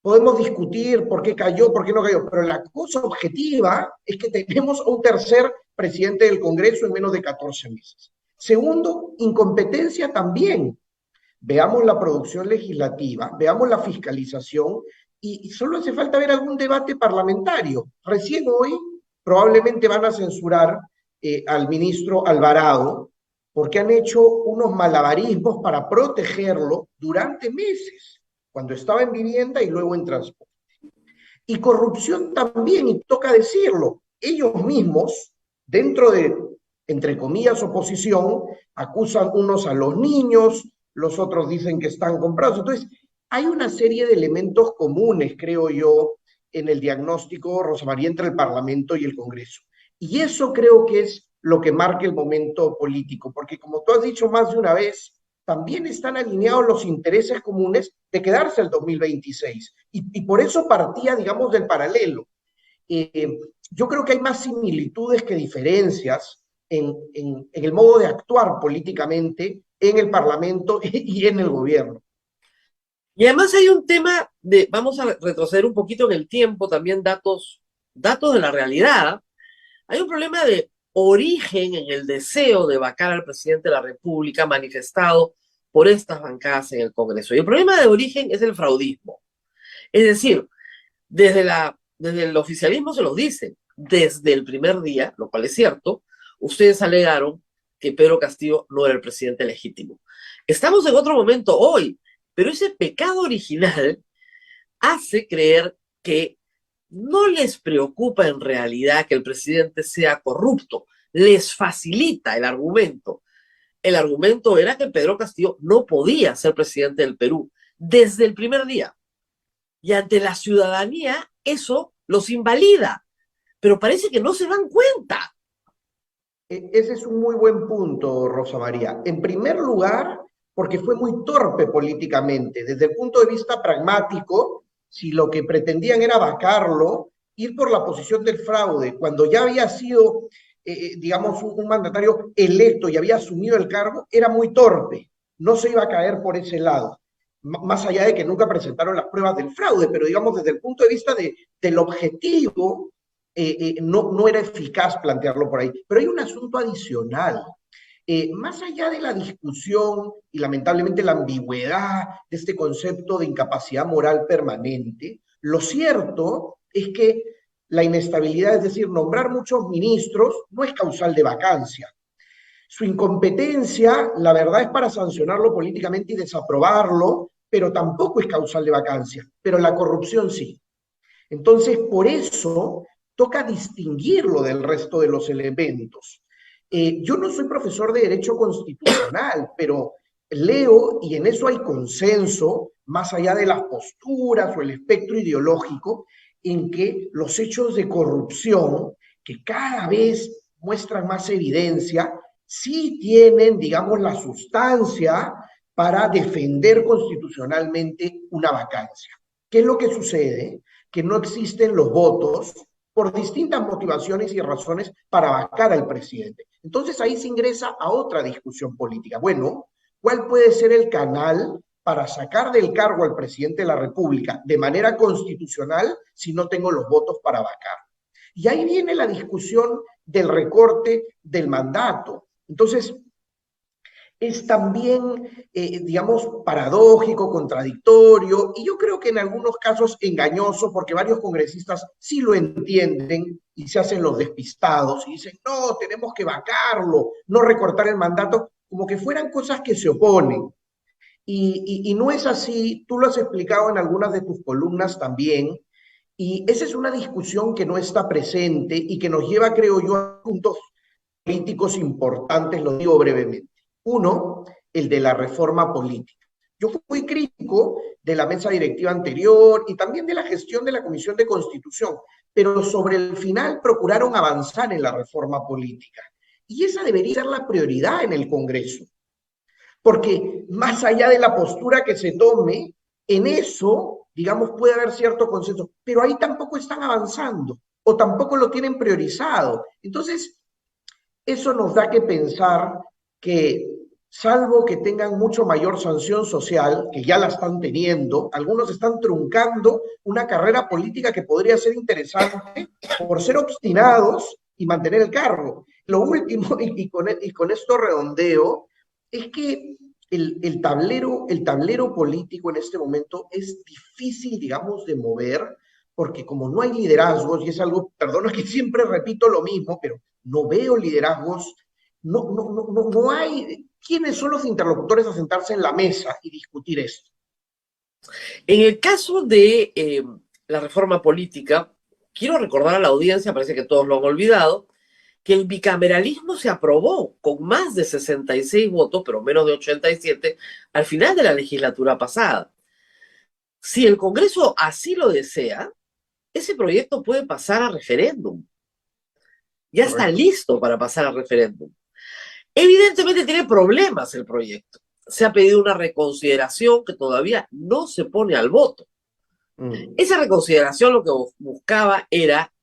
Podemos discutir por qué cayó, por qué no cayó, pero la cosa objetiva es que tenemos un tercer presidente del Congreso en menos de 14 meses. Segundo, incompetencia también. Veamos la producción legislativa, veamos la fiscalización, y solo hace falta ver algún debate parlamentario. Recién hoy probablemente van a censurar al ministro Alvarado porque han hecho unos malabarismos para protegerlo durante meses, cuando estaba en vivienda y luego en transporte. Y corrupción también, y toca decirlo, ellos mismos, dentro de, entre comillas, oposición, acusan unos a los niños, los otros dicen que están comprados. Entonces, hay una serie de elementos comunes, creo yo, en el diagnóstico, Rosa María, entre el Parlamento y el Congreso. Y eso creo que es lo que marca el momento político, porque como tú has dicho más de una vez, también están alineados los intereses comunes de quedarse el 2026. Y por eso partía, digamos, del paralelo. Yo creo que hay más similitudes que diferencias en el modo de actuar políticamente en el Parlamento y en el gobierno. Y además hay un tema de, vamos a retroceder un poquito en el tiempo, también datos de la realidad. Hay un problema de origen en el deseo de vacar al presidente de la República manifestado por estas bancadas en el Congreso. Y el problema de origen es el fraudismo. Es decir, desde el oficialismo se los dicen, desde el primer día, lo cual es cierto, ustedes alegaron que Pedro Castillo no era el presidente legítimo. Estamos en otro momento hoy, pero ese pecado original hace creer que no les preocupa en realidad que el presidente sea corrupto, les facilita el argumento. El argumento era que Pedro Castillo no podía ser presidente del Perú desde el primer día. Y ante la ciudadanía eso los invalida, pero parece que no se dan cuenta. Ese es un muy buen punto, Rosa María. En primer lugar, porque fue muy torpe políticamente. Desde el punto de vista pragmático, si lo que pretendían era vacarlo, ir por la posición del fraude, cuando ya había sido, digamos, un mandatario electo y había asumido el cargo, era muy torpe. No se iba a caer por ese lado. Más allá de que nunca presentaron las pruebas del fraude, pero digamos, desde el punto de vista del objetivo, no era eficaz plantearlo por ahí. Pero hay un asunto adicional. Más allá de la discusión y lamentablemente la ambigüedad de este concepto de incapacidad moral permanente, lo cierto es que la inestabilidad, es decir, nombrar muchos ministros, no es causal de vacancia. Su incompetencia, la verdad, es para sancionarlo políticamente y desaprobarlo, pero tampoco es causal de vacancia. Pero la corrupción sí. Entonces, por eso toca distinguirlo del resto de los elementos. Yo no soy profesor de Derecho Constitucional, pero leo, y en eso hay consenso, más allá de las posturas o el espectro ideológico, en que los hechos de corrupción, que cada vez muestran más evidencia, sí tienen, digamos, la sustancia para defender constitucionalmente una vacancia. ¿Qué es lo que sucede? Que no existen los votos por distintas motivaciones y razones para vacar al presidente. Entonces ahí se ingresa a otra discusión política. Bueno, ¿cuál puede ser el canal para sacar del cargo al presidente de la República de manera constitucional si no tengo los votos para vacar? Y ahí viene la discusión del recorte del mandato. Entonces, es también, digamos, paradójico, contradictorio, y yo creo que en algunos casos engañoso, porque varios congresistas sí lo entienden y se hacen los despistados y dicen, no, tenemos que vacarlo, no recortar el mandato, como que fueran cosas que se oponen. Y no es así, tú lo has explicado en algunas de tus columnas también, y esa es una discusión que no está presente y que nos lleva, creo yo, a puntos políticos importantes, lo digo brevemente. Uno, el de la reforma política. Yo fui crítico de la mesa directiva anterior y también de la gestión de la Comisión de Constitución, pero sobre el final procuraron avanzar en la reforma política. Y esa debería ser la prioridad en el Congreso, porque más allá de la postura que se tome, en eso, digamos, puede haber cierto consenso, pero ahí tampoco están avanzando o tampoco lo tienen priorizado. Entonces, eso nos da que pensar que, salvo que tengan mucho mayor sanción social, que ya la están teniendo, algunos están truncando una carrera política que podría ser interesante por ser obstinados y mantener el cargo. Lo último, y con esto redondeo, es que el tablero político en este momento es difícil, digamos, de mover, porque como no hay liderazgos, y es algo, perdona que siempre repito lo mismo, pero no veo liderazgos, no hay. ¿Quiénes son los interlocutores a sentarse en la mesa y discutir esto? En el caso de la reforma política, quiero recordar a la audiencia, parece que todos lo han olvidado, que el bicameralismo se aprobó con más de 66 votos, pero menos de 87, al final de la legislatura pasada. Si el Congreso así lo desea, ese proyecto puede pasar a referéndum. Ya está listo para pasar a referéndum. Evidentemente tiene problemas el proyecto. Se ha pedido una reconsideración que todavía no se pone al voto. Esa reconsideración lo que buscaba era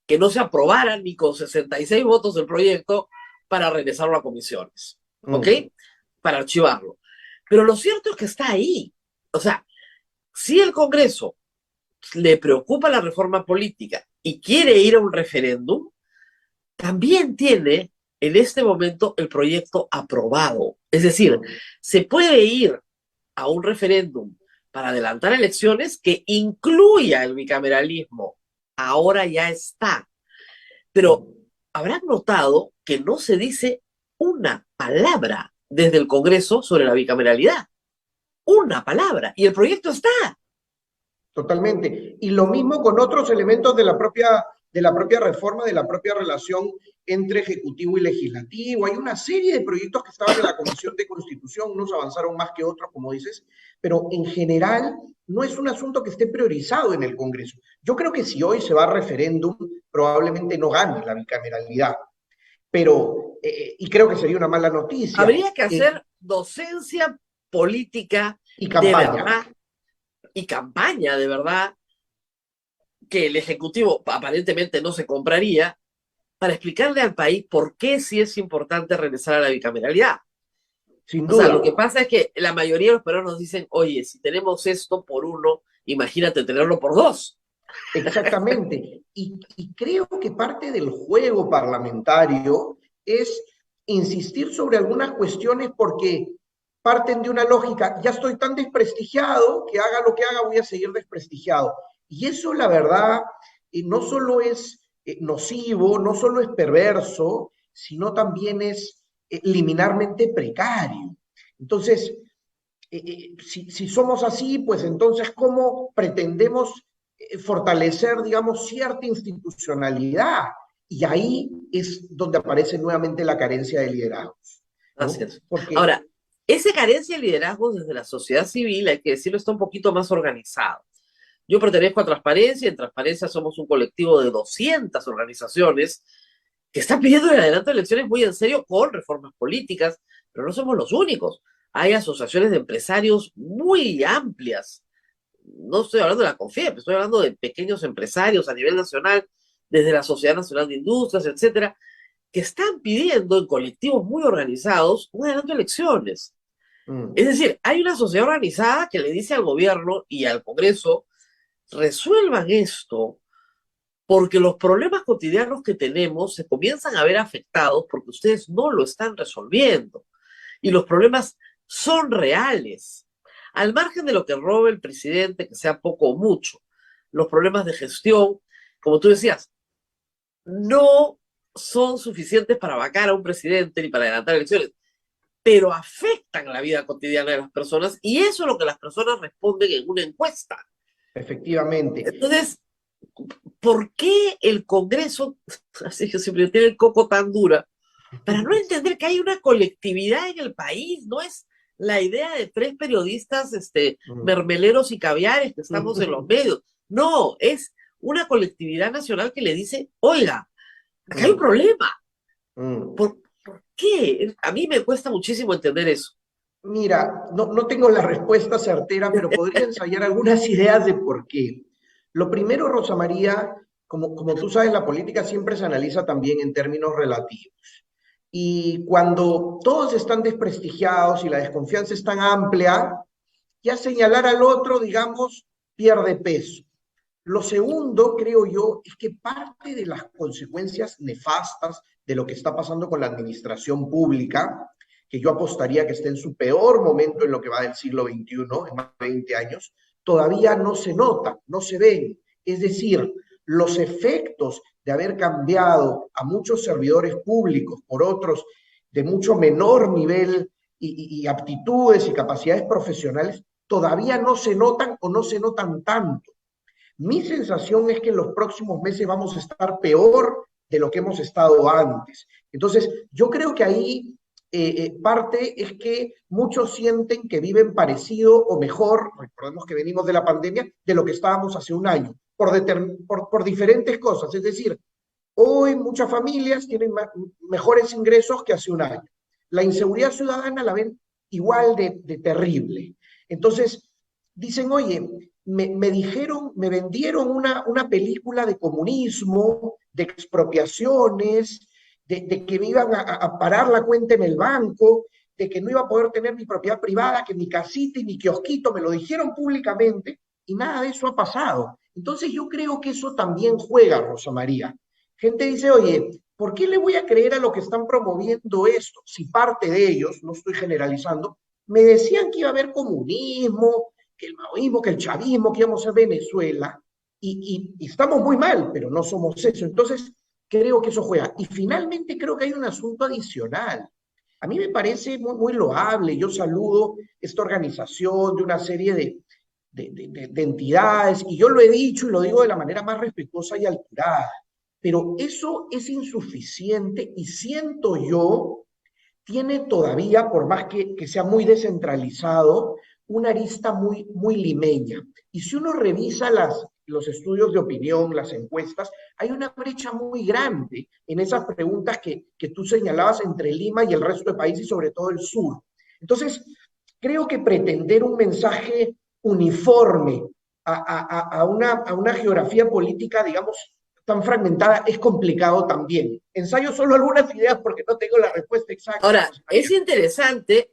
que no se aprobara ni con 66 votos el proyecto para regresarlo a comisiones, ¿ok? Para archivarlo. Pero lo cierto es que está ahí. O sea, si el Congreso le preocupa la reforma política y quiere ir a un referéndum, también tiene en este momento el proyecto aprobado. Es decir, se puede ir a un referéndum para adelantar elecciones que incluya el bicameralismo. Ahora ya está. Pero habrán notado que no se dice una palabra desde el Congreso sobre la bicameralidad. Una palabra. Y el proyecto está. Totalmente. Y lo mismo con otros elementos de la propia reforma, de la propia relación entre Ejecutivo y Legislativo. Hay una serie de proyectos que estaban en la Comisión de Constitución, unos avanzaron más que otros, como dices, pero en general no es un asunto que esté priorizado en el Congreso. Yo creo que si hoy se va a referéndum, probablemente no gane la bicameralidad, pero, y creo que sería una mala noticia. Habría que hacer docencia política Y de campaña. verdad y campaña de verdad que el Ejecutivo aparentemente no se compraría para explicarle al país por qué sí es importante regresar a la bicameralidad. Sin O sea, duda. lo que pasa es que la mayoría de los peruanos nos dicen, oye, si tenemos esto por uno, imagínate tenerlo por dos. Exactamente. Y creo que parte del juego parlamentario es insistir sobre algunas cuestiones porque parten de una lógica, ya estoy tan desprestigiado que haga lo que haga, voy a seguir desprestigiado. Y eso, la verdad, no solo es nocivo, no solo es perverso, sino también es liminarmente precario. Entonces, si somos así, pues entonces, ¿cómo pretendemos fortalecer, digamos, cierta institucionalidad? Y ahí es donde aparece nuevamente la carencia de liderazgos, Así ¿no? es. Porque, Ahora, esa carencia de liderazgo desde la sociedad civil, hay que decirlo, está un poquito más organizado. Yo pertenezco a Transparencia, en Transparencia somos un colectivo de 200 organizaciones que están pidiendo el adelanto de elecciones muy en serio con reformas políticas, pero no somos los únicos. Hay asociaciones de empresarios muy amplias. No estoy hablando de la CONFIEP, estoy hablando de pequeños empresarios a nivel nacional, desde la Sociedad Nacional de Industrias, etcétera, que están pidiendo en colectivos muy organizados un adelanto de elecciones. Es mm, decir, hay una sociedad organizada que le dice al gobierno y al Congreso, resuelvan esto, porque los problemas cotidianos que tenemos se comienzan a ver afectados porque ustedes no lo están resolviendo. Y los problemas son reales. Al margen de lo que robe el presidente, que sea poco o mucho, los problemas de gestión, como tú decías, no son suficientes para vacar a un presidente ni para adelantar elecciones, pero afectan la vida cotidiana de las personas y eso es lo que las personas responden en una encuesta. efectivamente. Entonces, ¿por qué el Congreso, así que siempre tiene el coco tan dura, para no entender que hay una colectividad en el país? No es la idea de tres periodistas Mm. mermeleros y caviares que estamos en los medios. No, es una colectividad nacional que le dice, oiga, acá hay un Mm, problema. mm. ¿Por qué? A mí me cuesta muchísimo entender eso. Mira, no tengo la respuesta certera, pero podría ensayar algunas ideas de por qué. Lo primero, Rosa María, como tú sabes, la política siempre se analiza también en términos relativos. Y cuando todos están desprestigiados y la desconfianza es tan amplia, ya señalar al otro, digamos, pierde peso. Lo segundo, creo yo, es que parte de las consecuencias nefastas de lo que está pasando con la administración pública, que yo apostaría que está en su peor momento en lo que va del siglo XXI, en más de 20 años, todavía no se notan, no se ven. Es decir, los efectos de haber cambiado a muchos servidores públicos por otros de mucho menor nivel y aptitudes y capacidades profesionales todavía no se notan o no se notan tanto. Mi sensación es que en los próximos meses vamos a estar peor de lo que hemos estado antes. Entonces, yo creo que ahí parte es que muchos sienten que viven parecido o mejor, recordemos que venimos de la pandemia, de lo que estábamos hace un año, por diferentes cosas. Es decir, hoy muchas familias tienen mejores ingresos que hace un año. La inseguridad ciudadana la ven igual de terrible. Entonces, dicen, oye, me dijeron, me vendieron una película de comunismo, de expropiaciones, de que me iban a parar la cuenta en el banco, de que no iba a poder tener mi propiedad privada, que mi casita y mi kiosquito me lo dijeron públicamente, y nada de eso ha pasado. Entonces yo creo que eso también juega, Rosa María. Gente dice, oye, ¿por qué le voy a creer a lo que están promoviendo esto? Si parte de ellos, no estoy generalizando, me decían que iba a haber comunismo, que el maoísmo, que el chavismo, que íbamos a ser Venezuela, y estamos muy mal, pero no somos eso. Entonces, creo que eso juega. Y finalmente creo que hay un asunto adicional. A mí me parece muy loable, yo saludo esta organización de una serie de entidades, y yo lo he dicho y lo digo de la manera más respetuosa y alturada, pero eso es insuficiente y siento yo, tiene todavía, por más que sea muy descentralizado, una arista muy limeña. Y si uno revisa los estudios de opinión, las encuestas, hay una brecha muy grande en esas preguntas que tú señalabas entre Lima y el resto del país y sobre todo el sur. Entonces, creo que pretender un mensaje uniforme a una geografía política, digamos, tan fragmentada es complicado también. Ensayo solo algunas ideas porque no tengo la respuesta exacta. Ahora, es interesante,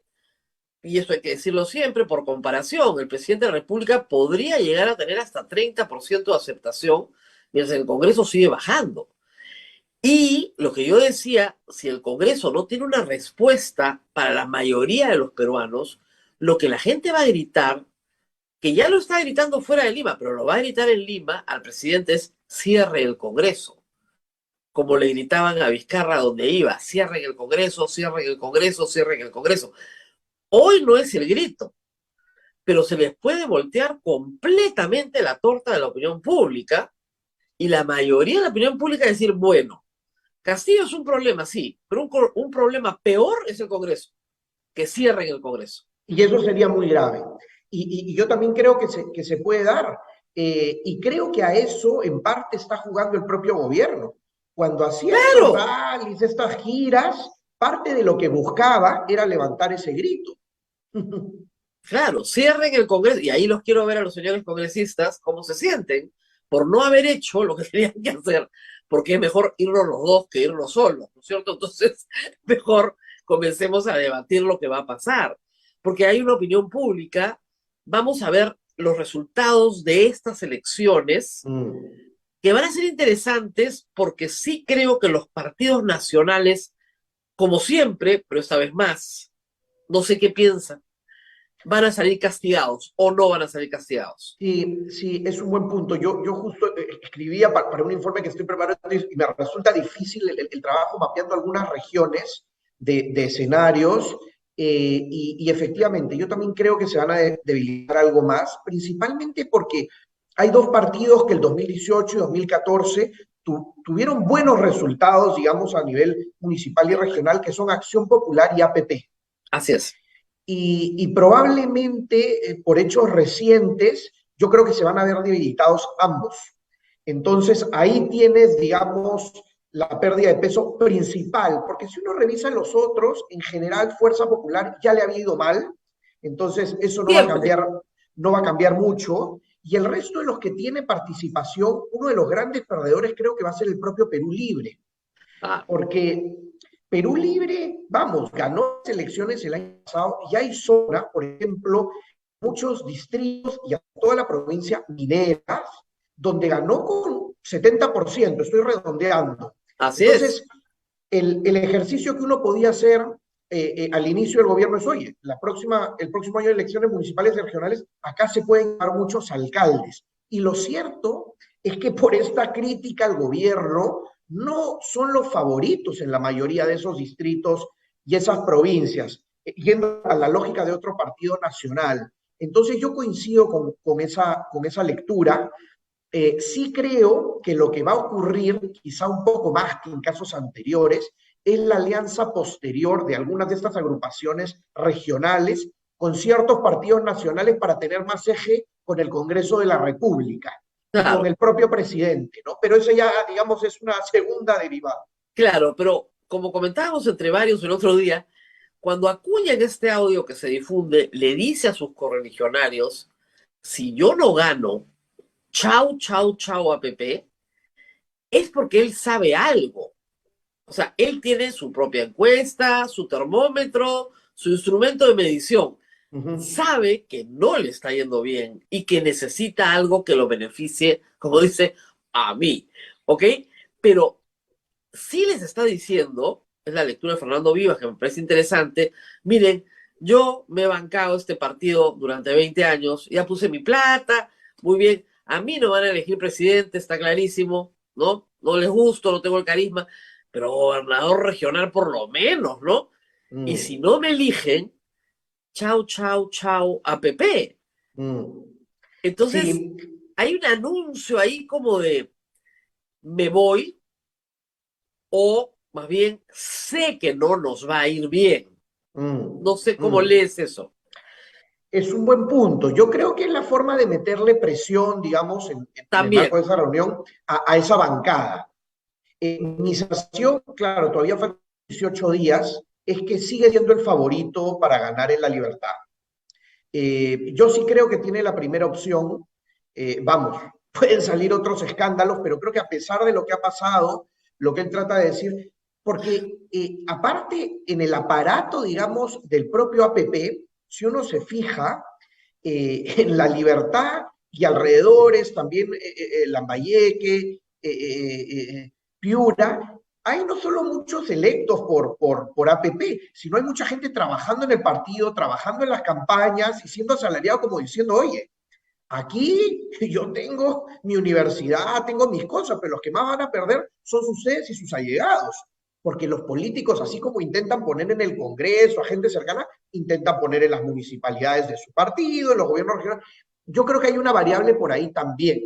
y esto hay que decirlo siempre, por comparación, el presidente de la República podría llegar a tener hasta 30% de aceptación, mientras el Congreso sigue bajando. Y lo que yo decía, si el Congreso no tiene una respuesta para la mayoría de los peruanos, lo que la gente va a gritar, que ya lo está gritando fuera de Lima, pero lo va a gritar en Lima al presidente, es cierre el Congreso. Como le gritaban a Vizcarra donde iba, cierren el Congreso, cierren el Congreso, cierren el Congreso. Hoy no es el grito, pero se les puede voltear completamente la torta de la opinión pública y la mayoría de la opinión pública decir, bueno, Castillo es un problema, sí, pero un problema peor es el Congreso, que cierren el Congreso. Y eso sería muy grave. Y yo también creo que se puede dar. Y creo que a eso en parte está jugando el propio gobierno. Cuando hacía estos rallies, estas giras, parte de lo que buscaba era levantar ese grito. Claro, cierren el Congreso, y ahí los quiero ver a los señores congresistas cómo se sienten por no haber hecho lo que tenían que hacer, porque es mejor irnos los dos que irnos solos, ¿no es cierto? Entonces, mejor comencemos a debatir lo que va a pasar, porque hay una opinión pública. Vamos a ver los resultados de estas elecciones, que van a ser interesantes, porque sí creo que los partidos nacionales, como siempre, pero esta vez más, no sé qué piensan, van a salir castigados o no van a salir castigados. Sí, es un buen punto. Yo justo escribía para un informe que estoy preparando y me resulta difícil el trabajo mapeando algunas regiones de escenarios y efectivamente yo también creo que se van a debilitar algo más, principalmente porque hay dos partidos que el 2018 y 2014 tuvieron buenos resultados, digamos, a nivel municipal y regional, que son Acción Popular y APP. Así es. Y probablemente por hechos recientes, yo creo que se van a ver debilitados ambos. Entonces ahí tienes, digamos, la pérdida de peso principal, porque si uno revisa los otros, en general Fuerza Popular ya le ha ido mal, entonces eso no va a cambiar mucho, y el resto de los que tiene participación, uno de los grandes perdedores creo que va a ser el propio Perú Libre, porque Perú Libre, vamos, ganó las elecciones el año pasado y hay zonas, por ejemplo, muchos distritos y a toda la provincia mineras, donde ganó con 70%, estoy redondeando. Así Entonces, es. El ejercicio que uno podía hacer al inicio del gobierno es, oye, el próximo año de elecciones municipales y regionales, acá se pueden llevar muchos alcaldes. Y lo cierto es que por esta crítica al gobierno, no son los favoritos en la mayoría de esos distritos y esas provincias, yendo a la lógica de otro partido nacional. Entonces yo coincido con esa lectura. Sí creo que lo que va a ocurrir, quizá un poco más que en casos anteriores, es la alianza posterior de algunas de estas agrupaciones regionales con ciertos partidos nacionales para tener más eje con el Congreso de la República. Claro. Y con el propio presidente, ¿no? Pero eso ya, digamos, es una segunda derivada. Claro, pero como comentábamos entre varios el otro día, cuando Acuña en este audio que se difunde le dice a sus correligionarios, si yo no gano, chau, chau, chau APP, es porque él sabe algo. O sea, él tiene su propia encuesta, su termómetro, su instrumento de medición. Sabe que no le está yendo bien y que necesita algo que lo beneficie, como dice, a mí, ¿ok? Pero sí les está diciendo, es la lectura de Fernando Vivas que me parece interesante, miren, yo me he bancado este partido durante 20 años, ya puse mi plata, muy bien, a mí no van a elegir presidente, está clarísimo, ¿no? No les gusto, no tengo el carisma, pero gobernador regional por lo menos, ¿no? Y si Mm, no me eligen, chau, chau, chau, APP. mm. Entonces, Sí, hay un anuncio ahí como de me voy, o más bien sé que no nos va a ir bien. mm, No sé cómo mm. lees eso. Es un buen punto. Yo creo que es la forma de meterle presión, digamos, en el marco También, de esa reunión a esa bancada. Mi sensación, claro, todavía faltan 18 días, es que sigue siendo el favorito para ganar en La Libertad. Yo sí creo que tiene la primera opción. Vamos, pueden salir otros escándalos, pero creo que a pesar de lo que ha pasado, lo que él trata de decir, porque aparte en el aparato, digamos, del propio APP, si uno se fija en La Libertad y alrededores, también Lambayeque, Piura, hay no solo muchos electos por APP, sino hay mucha gente trabajando en el partido, trabajando en las campañas y siendo asalariado como diciendo, oye, aquí yo tengo mi universidad, tengo mis cosas, pero los que más van a perder son ustedes y sus allegados, porque los políticos, así como intentan poner en el Congreso a gente cercana, intentan poner en las municipalidades de su partido, en los gobiernos regionales. Yo creo que hay una variable por ahí también,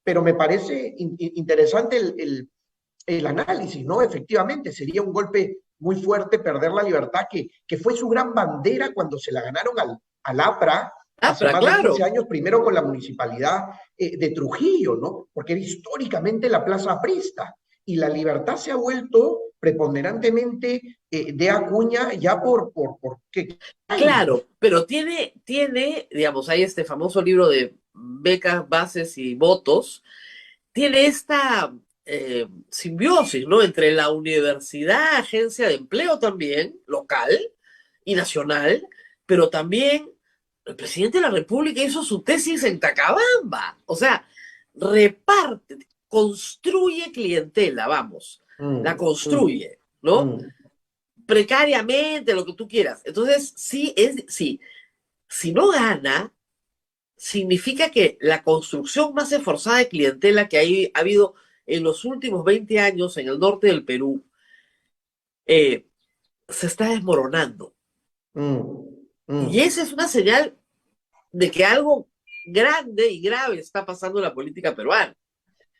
pero me parece interesante el análisis, ¿no? Efectivamente, sería un golpe muy fuerte perder la libertad, que fue su gran bandera cuando se la ganaron al APRA hace pero más de 15 claro, años, primero con la municipalidad de Trujillo, ¿no? Porque era históricamente la plaza aprista. Y la libertad se ha vuelto preponderantemente de Acuña ya por ¿qué años, ¿no? claro, pero digamos, hay este famoso libro de becas, bases y votos, tiene esta simbiosis, ¿no? Entre la universidad, agencia de empleo también, local y nacional, pero también el presidente de la República hizo su tesis en Tacabamba. O sea, reparte, construye clientela, vamos, la Mm, mm, construye, ¿no? mm. Precariamente, lo que tú quieras. Entonces, sí, si no gana, significa que la construcción más esforzada de clientela que ha habido en los últimos 20 años en el norte del Perú eh, se está desmoronando. Mm, Y mm. esa es una señal de que algo grande y grave está pasando en la política peruana.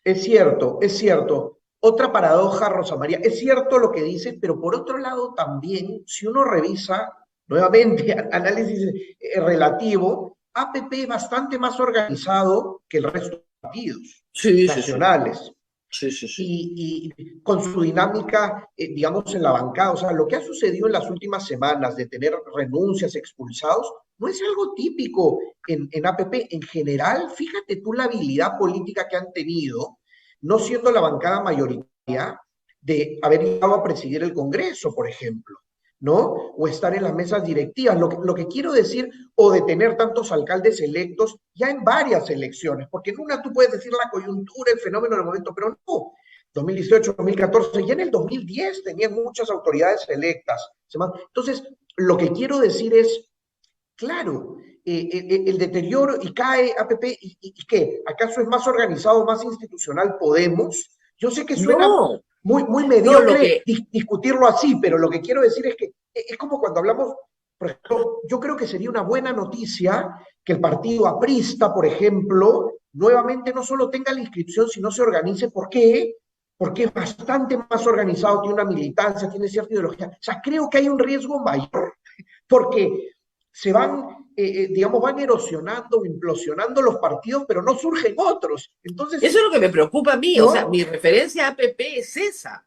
Es cierto, es cierto. Otra paradoja, Rosa María, es cierto lo que dice, pero por otro lado también, si uno revisa nuevamente análisis relativo, APP es bastante más organizado que el resto de los partidos Sí, sí, sí, nacionales sí, sí, sí. y con su dinámica, digamos, en la bancada. O sea, lo que ha sucedido en las últimas semanas de tener renuncias, expulsados, no es algo típico en APP. En general, fíjate tú la habilidad política que han tenido, no siendo la bancada mayoritaria, de haber llegado a presidir el Congreso, por ejemplo, ¿no? O estar en las mesas directivas. Lo que quiero decir, o de tener tantos alcaldes electos ya en varias elecciones, porque en una tú puedes decir la coyuntura, el fenómeno del momento, pero no. 2018, 2014, ya en el 2010 tenían muchas autoridades electas. Entonces, lo que quiero decir es, claro, el deterioro y cae APP, ¿y qué? ¿Acaso es más organizado, más institucional Podemos? Yo sé que suena No, muy no, lo mediocre que, discutirlo así, pero lo que quiero decir es que es como cuando hablamos, por ejemplo, yo creo que sería una buena noticia que el partido aprista, por ejemplo, nuevamente no solo tenga la inscripción, sino se organice. ¿Por qué? Porque es bastante más organizado, tiene una militancia, tiene cierta ideología. O sea, creo que hay un riesgo mayor, porque se van, digamos, van erosionando, implosionando los partidos, pero no surgen otros. Entonces, eso es lo que me preocupa a mí. O sea, mi ¿no? referencia a APP es esa,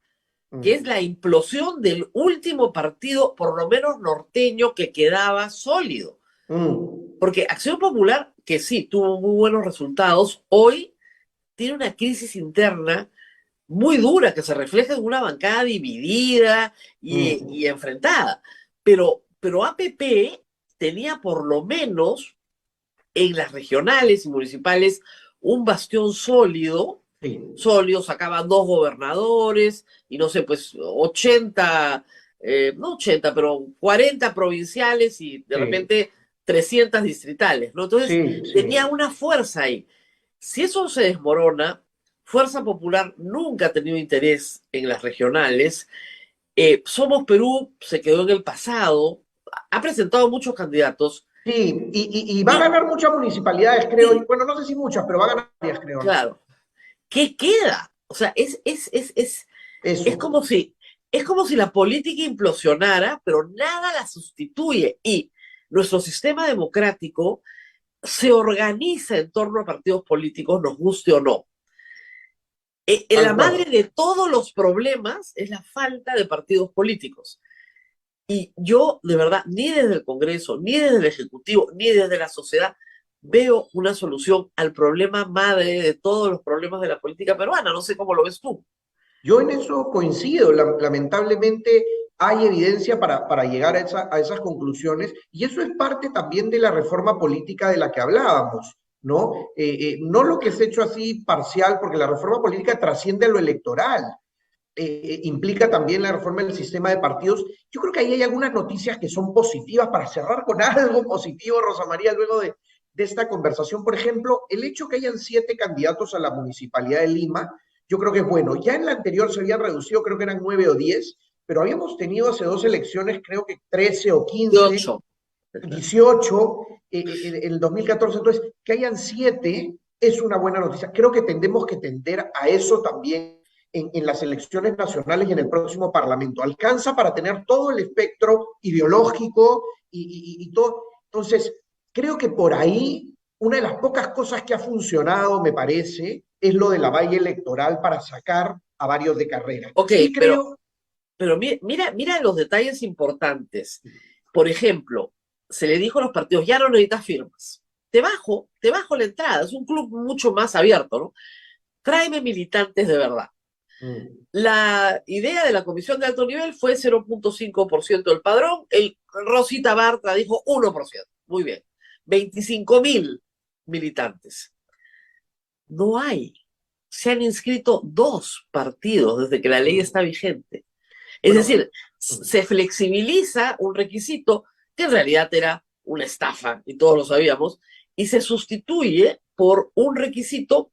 que es Mm, la implosión del último partido, por lo menos norteño, que quedaba sólido. mm, Porque Acción Popular, que sí, tuvo muy buenos resultados, hoy tiene una crisis interna muy dura que se refleja en una bancada dividida y mm, enfrentada. Pero APP tenía por lo menos en las regionales y municipales un bastión sólido Sí, sólido, sacaban 2 gobernadores y no sé, pues 80, no 80, pero 40 provinciales y de sí, repente 300 distritales, ¿no? Entonces sí, tenía sí. una fuerza ahí. Si eso se desmorona, Fuerza Popular nunca ha tenido interés en las regionales. Somos Perú se quedó en el pasado, ha presentado muchos candidatos Sí, y va a y ganar muchas municipalidades, creo. sí, Bueno, no sé si muchas, pero va a ganar varias, creo, ¿no? claro, ¿qué queda? O sea, es Eso. como si, es como si la política implosionara, pero nada la sustituye. Y nuestro sistema democrático se organiza en torno a partidos políticos, nos guste o no. La Tal madre cual. de todos los problemas es la falta de partidos políticos. Y yo, de verdad, ni desde el Congreso, ni desde el Ejecutivo, ni desde la sociedad, veo una solución al problema madre de todos los problemas de la política peruana. No sé cómo lo ves tú. Yo en eso coincido. Lamentablemente hay evidencia para llegar a esas conclusiones y eso es parte también de la reforma política de la que hablábamos, ¿no? No lo que se ha hecho así parcial, porque la reforma política trasciende lo electoral. Implica también la reforma del sistema de partidos. Yo creo que ahí hay algunas noticias que son positivas para cerrar con algo positivo, Rosa María, luego de esta conversación. Por ejemplo, el hecho que hayan 7 candidatos a la Municipalidad de Lima, yo creo que es bueno. Ya en la anterior se habían reducido, creo que eran 9 o 10, pero habíamos tenido hace 2 elecciones, creo que 13 o 15, 18. 18, en el 2014. Entonces, que hayan 7 es una buena noticia. Creo que tendemos que tender a eso también en las elecciones nacionales y en el próximo Parlamento. Alcanza para tener todo el espectro ideológico y todo. Entonces, creo que por ahí una de las pocas cosas que ha funcionado, me parece, es lo de la valla electoral para sacar a varios de carrera. Ok, Sí creo, pero mira los detalles importantes. Por ejemplo, se le dijo a los partidos, ya no necesitas firmas. Te bajo la entrada. Es un club mucho más abierto, ¿no? Tráeme militantes de verdad. La idea de la comisión de alto nivel fue 0,5% del padrón. El Rosita Bartra dijo 1%. Muy bien. 25.000 militantes. No hay. Se han inscrito 2 partidos desde que la ley está vigente. Es bueno, decir, se flexibiliza un requisito que en realidad era una estafa, y todos lo sabíamos, y se sustituye por un requisito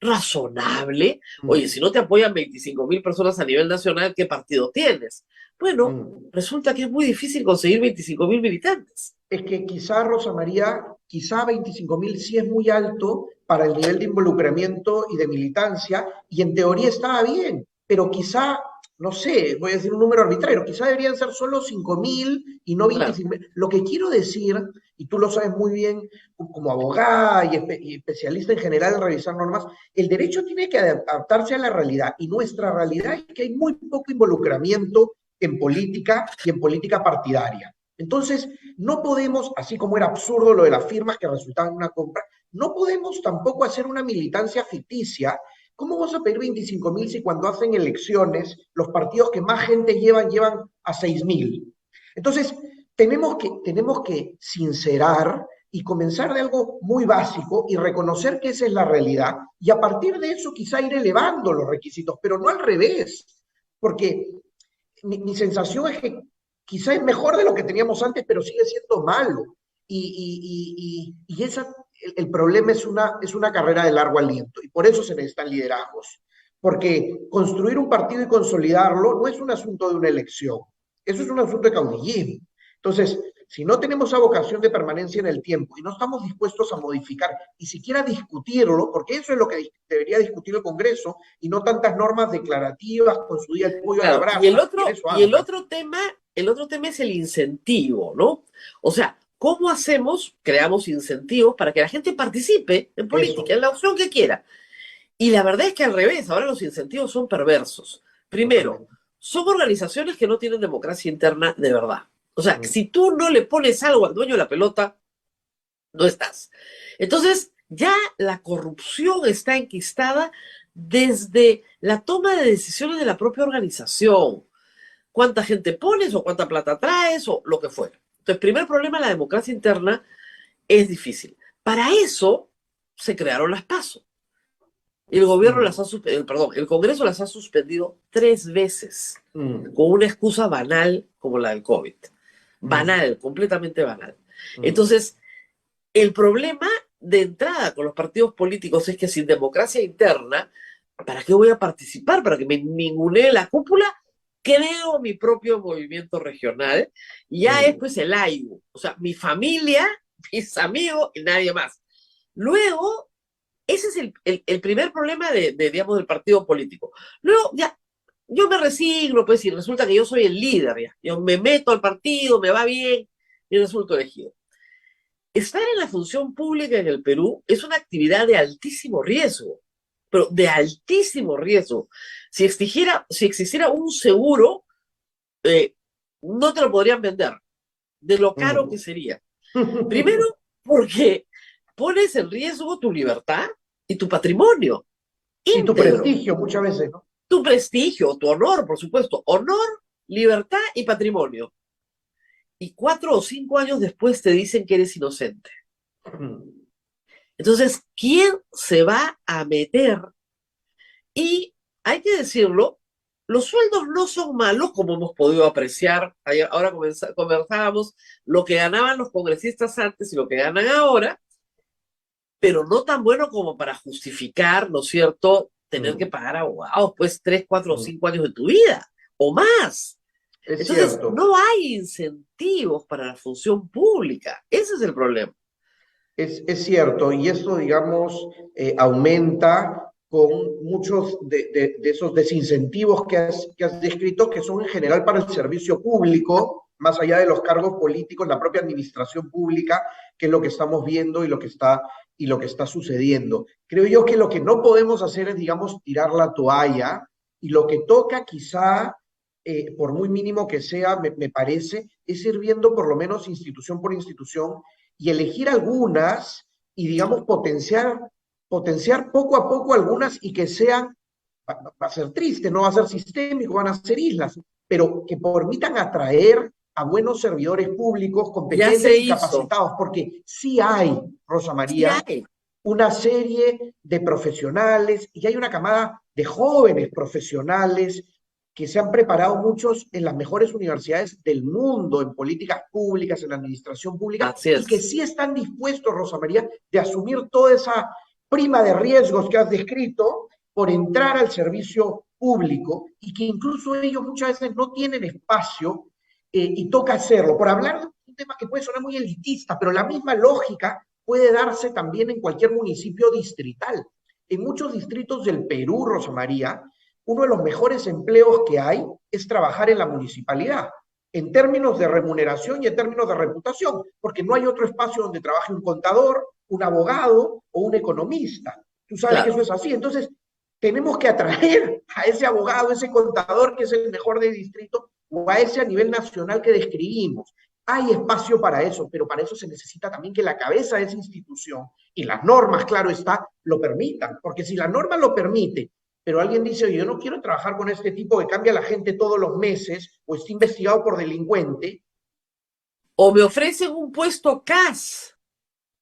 razonable. Oye, si no te apoyan 25.000 personas a nivel nacional, ¿qué partido tienes? Bueno, resulta que es muy difícil conseguir 25.000 militantes. es que quizá, Rosa María, quizá 25.000 sí es muy alto para el nivel de involucramiento y de militancia, y en teoría estaba bien, pero quizá, no sé, voy a decir un número arbitrario, quizá deberían ser solo 5.000 y no Claro. 25.000. Lo que quiero decir, y tú lo sabes muy bien como abogada y especialista en general en revisar normas, el derecho tiene que adaptarse a la realidad, y nuestra realidad es que hay muy poco involucramiento en política y en política partidaria. Entonces, no podemos, así como era absurdo lo de las firmas que resultaban en una compra, no podemos tampoco hacer una militancia ficticia. ¿Cómo vas a pedir 25.000 si cuando hacen elecciones los partidos que más gente llevan a 6.000? Entonces, tenemos que sincerar y comenzar de algo muy básico y reconocer que esa es la realidad y a partir de eso quizá ir elevando los requisitos, pero no al revés, porque mi sensación es que quizá es mejor de lo que teníamos antes, pero sigue siendo malo. Y el problema es una carrera de largo aliento y por eso se necesitan liderazgos. Porque construir un partido y consolidarlo no es un asunto de una elección, eso es un asunto de caudillismo. Entonces, si no tenemos esa vocación de permanencia en el tiempo y no estamos dispuestos a modificar y siquiera discutirlo, porque eso es lo que debería discutir el Congreso y no tantas normas declarativas con su día el pollo a la Claro, brasa, y en eso anda. el otro tema es el incentivo, ¿no? O sea, ¿cómo hacemos? Creamos incentivos para que la gente participe en política, Eso, en la opción que quiera. Y la verdad es que al revés, ahora los incentivos son perversos. Primero, totalmente. son organizaciones que no tienen democracia interna de verdad. O sea, Mm. si tú no le pones algo al dueño de la pelota, no estás. Entonces, ya la corrupción está enquistada desde la toma de decisiones de la propia organización. ¿Cuánta gente pones o cuánta plata traes o lo que fuera? Entonces, primer problema, la democracia interna es difícil. Para eso se crearon las PASO. El gobierno Mm, perdón, el Congreso las ha suspendido 3 veces mm, con una excusa banal como la del COVID. mm, Banal, completamente banal. mm, Entonces, el problema de entrada con los partidos políticos es que sin democracia interna, ¿para qué voy a participar? ¿Para que me ningunee la cúpula? Creo mi propio movimiento regional y ya es mm, pues el AIU, o sea, mi familia, mis amigos y nadie más. Luego, ese es el primer problema digamos, del partido político. Luego, ya, yo me resigno, pues, y resulta que yo soy el líder, ya. Yo me meto al partido, me va bien y resulto elegido. Estar en la función pública en el Perú es una actividad de altísimo riesgo, pero de altísimo riesgo. Si existiera un seguro, eh, no te lo podrían vender, de lo caro que mm. sería. Primero, porque pones en riesgo tu libertad y tu patrimonio Y tu íntegro, prestigio muchas veces, ¿no? tu prestigio, tu honor, por supuesto, honor, libertad y patrimonio. Y 4 o 5 años después te dicen que eres inocente. Mm, Entonces, ¿quién se va a meter? Y hay que decirlo, los sueldos no son malos, como hemos podido apreciar. Ahora conversábamos lo que ganaban los congresistas antes y lo que ganan ahora, pero no tan bueno como para justificar, ¿no es cierto?, tener que mm, pagar abogados, pues 3, 4 o 5 años mm. de tu vida o más. Es Entonces, cierto. no hay incentivos para la función pública. Ese es el problema. Es cierto, y esto, digamos, aumenta con muchos de esos desincentivos que has descrito, que son en general para el servicio público, más allá de los cargos políticos, la propia administración pública, que es lo que estamos viendo y lo que está sucediendo. Creo yo que lo que no podemos hacer es, digamos, tirar la toalla, y lo que toca quizá, por muy mínimo que sea, me parece, es ir viendo por lo menos institución por institución y elegir algunas y, digamos, potenciar poco a poco algunas y que sean, va a ser triste, no va a ser sistémico, van a ser islas, pero que permitan atraer a buenos servidores públicos Ya se competentes y hizo, capacitados, porque sí hay, Rosa sí María, hay. una serie de profesionales y hay una camada de jóvenes profesionales que se han preparado muchos en las mejores universidades del mundo, en políticas públicas, en administración pública, Así y que es. sí están dispuestos, Rosa María, de asumir toda esa prima de riesgos que has descrito por entrar al servicio público y que incluso ellos muchas veces no tienen espacio, y toca hacerlo. Por hablar de un tema que puede sonar muy elitista, pero la misma lógica puede darse también en cualquier municipio distrital. En muchos distritos del Perú, Rosa María, uno de los mejores empleos que hay es trabajar en la municipalidad, en términos de remuneración y en términos de reputación, porque no hay otro espacio donde trabaje un contador, un abogado o un economista. Tú sabes que Claro. eso es así. Entonces, tenemos que atraer a ese abogado, ese contador que es el mejor del distrito, o a ese a nivel nacional que describimos. Hay espacio para eso, pero para eso se necesita también que la cabeza de esa institución y las normas, claro está, lo permitan. Porque si la norma lo permite, pero alguien dice, oye, yo no quiero trabajar con este tipo que cambia a la gente todos los meses o está investigado por delincuente. O me ofrecen un puesto CAS.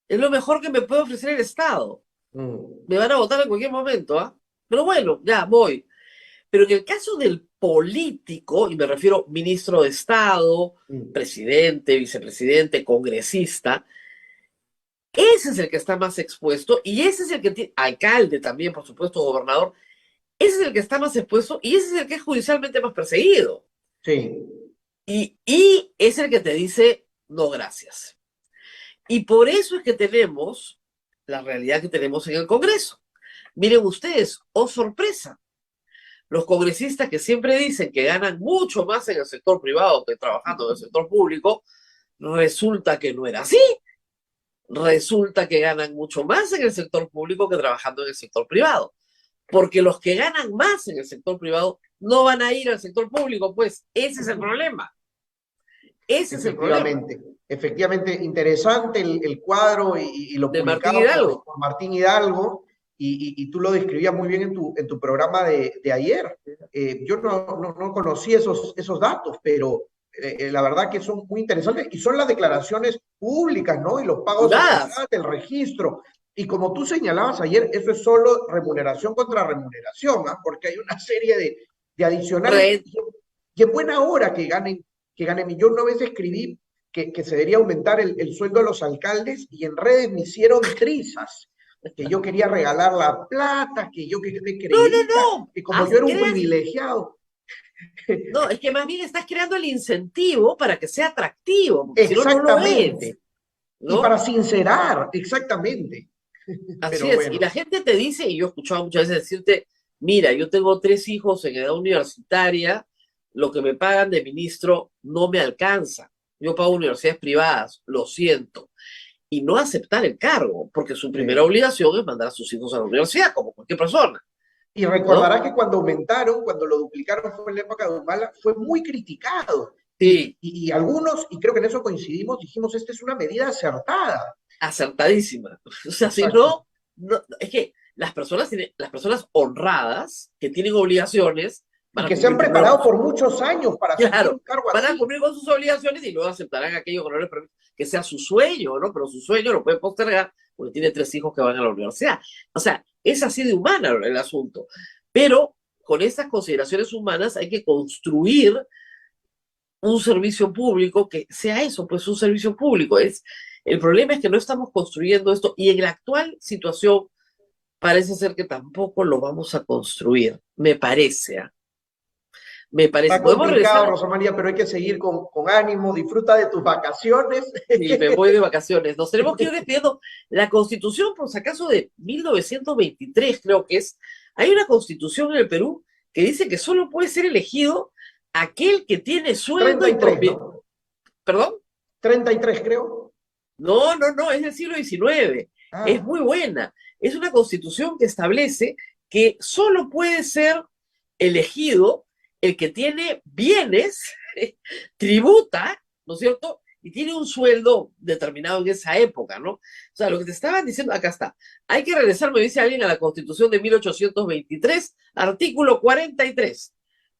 Es lo mejor que me puede ofrecer el Estado. Mm, Me van a votar en cualquier momento, ¿ah? Pero bueno, ya voy. Pero en el caso del político, y me refiero ministro de Estado, mm, presidente, vicepresidente, congresista, ese es el que está más expuesto y ese es el que tiene, alcalde también, por supuesto, gobernador, ese es el que está más expuesto y ese es el que es judicialmente más perseguido. sí. Y es el que te dice, no, gracias. Y por eso es que tenemos la realidad que tenemos en el Congreso. Miren ustedes, oh sorpresa, los congresistas que siempre dicen que ganan mucho más en el sector privado que trabajando en el sector público, resulta que no era así. Resulta que ganan mucho más en el sector público que trabajando en el sector privado. Porque los que ganan más en el sector privado no van a ir al sector público, pues ese es el problema. Ese es el problema Efectivamente, efectivamente, interesante el cuadro y lo de Martín publicado Hidalgo. por Martín Hidalgo, y tú lo describías muy bien en tu programa de ayer. Yo no conocí esos datos, pero la verdad que son muy interesantes y son las declaraciones públicas, ¿no? Y los pagos a Juradas. CONSAT, el registro. Y como tú señalabas ayer, eso es solo remuneración contra remuneración, ¿ah? Porque hay una serie de adicionales y en buena hora que ganen. Yo una vez escribí que se debería aumentar el sueldo a los alcaldes y en redes me hicieron trizas, que yo quería regalar la plata, que yo que me No, no, creía, no. que como yo era un Creas, privilegiado. no, es que más bien estás creando el incentivo para que sea atractivo, porque si no, no lo Exactamente. es, Y para ¿no? sincerar, exactamente. Así Pero es. Y bueno, la gente te dice, y yo he escuchado muchas veces decirte, mira, yo tengo 3 hijos en edad universitaria, lo que me pagan de ministro no me alcanza. Yo pago universidades privadas, lo siento. Y no aceptar el cargo, porque su primera sí. obligación es mandar a sus hijos a la universidad, como cualquier persona, Y ¿no? recordarás que cuando aumentaron, cuando lo duplicaron fue en la época de Humala, fue muy criticado. Sí, Y algunos, y creo que en eso coincidimos, dijimos, esta es una medida acertada. acertadísima. O sea, si Exacto. no, es que las personas honradas que tienen obligaciones Y van a que se han cumplir primero preparado con por muchos años para asumir claro, un cargo van a así. cumplir con sus obligaciones y luego aceptarán aquello que no les permite, que sea su sueño, ¿no? Pero su sueño lo puede postergar porque tiene 3 hijos que van a la universidad. O sea, es así de humana el asunto. Pero con estas consideraciones humanas hay que construir un servicio público que sea eso, pues un servicio público. El problema es que no estamos construyendo esto y en la actual situación parece ser que tampoco lo vamos a construir, me parece. Me parece. Está Podemos complicado, regresar. Rosa María, pero hay que seguir con ánimo. Disfruta de tus vacaciones. Sí, me voy de vacaciones. Nos tenemos que ir despidiendo. La Constitución, por si acaso, de 1923, creo que es. Hay una Constitución en el Perú que dice que solo puede ser elegido aquel que tiene sueldo Treinta y y tres, propiedad. ¿no? ¿Perdón? 33, creo. No, no, no, es del siglo XIX. Es Ah, muy buena. Es una Constitución que establece que solo puede ser elegido el que tiene bienes, tributa, ¿no es cierto? Y tiene un sueldo determinado en esa época, ¿no? O sea, lo que te estaban diciendo, acá está. Hay que regresar, me dice alguien, a la Constitución de 1823, artículo 43.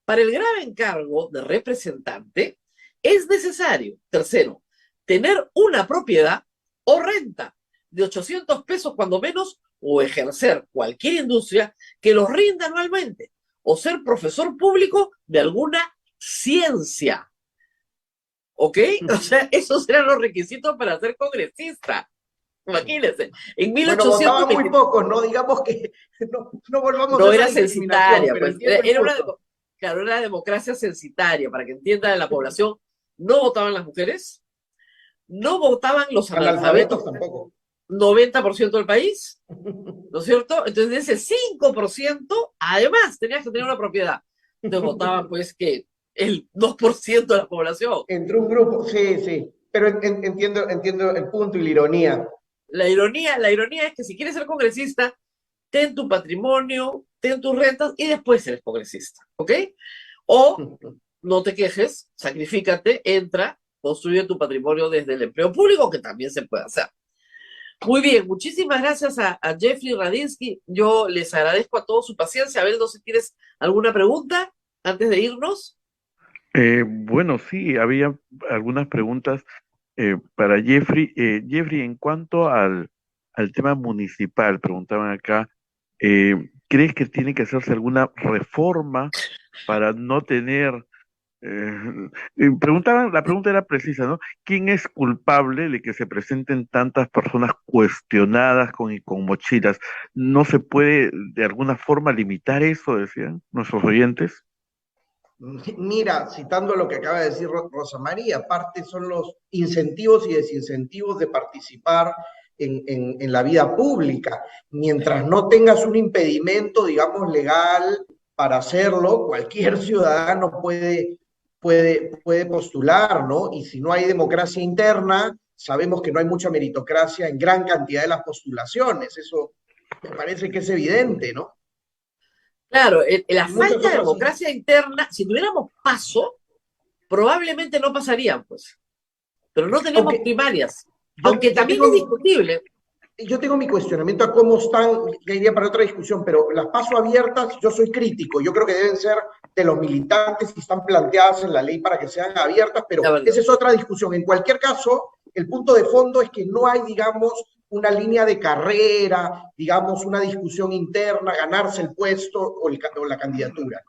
Para el grave encargo de representante, es necesario, tercero, tener una propiedad o renta de 800 pesos cuando menos o ejercer cualquier industria que los rinda anualmente o ser profesor público de alguna ciencia. ¿Ok? O sea, esos eran los requisitos para ser congresista. Imagínense, en bueno, votaban muy 1820 pocos, ¿no? Digamos que no volvamos a no esa era discriminación, censitaria, pero pues entiendo el era una, punto. claro, era una democracia censitaria, para que entienda la población. No votaban las mujeres, no votaban los analfabetos, Analfabetos tampoco. 90% del país, ¿no es cierto? Entonces, de ese 5%, además, tenías que tener una propiedad. Entonces votaban, pues, que el 2% de la población. Entre un grupo, sí, sí. Pero entiendo el punto y la ironía. La ironía es que si quieres ser congresista, ten tu patrimonio, ten tus rentas y después eres congresista, ¿ok? O no te quejes, sacrifícate, entra, construye tu patrimonio desde el empleo público, que también se puede hacer. Muy bien, muchísimas gracias a Jeffrey Radinsky. Yo les agradezco a todos su paciencia. A ver, no sé si tienes alguna pregunta antes de irnos. Bueno, sí, había algunas preguntas para Jeffrey. Jeffrey, en cuanto al tema municipal, preguntaban acá, ¿crees que tiene que hacerse alguna reforma para no tener... preguntaban, la pregunta era precisa, ¿no? ¿Quién es culpable de que se presenten tantas personas cuestionadas con mochilas? ¿No se puede de alguna forma limitar eso, decían nuestros oyentes? Mira, citando lo que acaba de decir Rosa María, aparte son los incentivos y desincentivos de participar en la vida pública. Mientras no tengas un impedimento, digamos, legal para hacerlo, cualquier ciudadano puede postular, ¿no? Y si no hay democracia interna, sabemos que no hay mucha meritocracia en gran cantidad de las postulaciones. Eso me parece que es evidente, ¿no? Claro, la Y muchas falta de otras sí. democracia interna, si tuviéramos paso, probablemente no pasarían, pues. Pero no tenemos Aunque primarias, yo, aunque yo también es tengo discutible. yo tengo mi cuestionamiento a cómo están, que iría para otra discusión, pero las paso abiertas, yo soy crítico, yo creo que deben ser de los militantes y están planteadas en la ley para que sean abiertas, pero La verdad. esa es otra discusión. En cualquier caso, el punto de fondo es que no hay, digamos, una línea de carrera, digamos, una discusión interna, ganarse el puesto o la candidatura.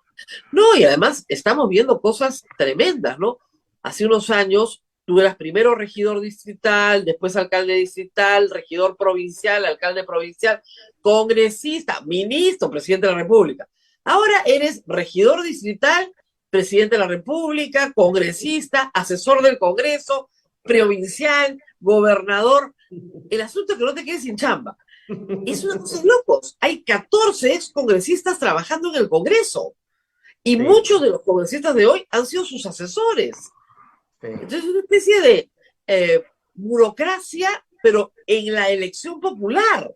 No, y además estamos viendo cosas tremendas, ¿no? Hace unos años tú eras primero regidor distrital, después alcalde distrital, regidor provincial, alcalde provincial, congresista, ministro, presidente de la República. Ahora eres regidor distrital, presidente de la República, congresista, asesor del Congreso, provincial, gobernador. El asunto es que no te quedes sin chamba. Es una cosa de locos. Hay 14 excongresistas trabajando en el Congreso. Y Sí. muchos de los congresistas de hoy han sido sus asesores. Sí. Entonces es una especie de burocracia, pero en la elección popular.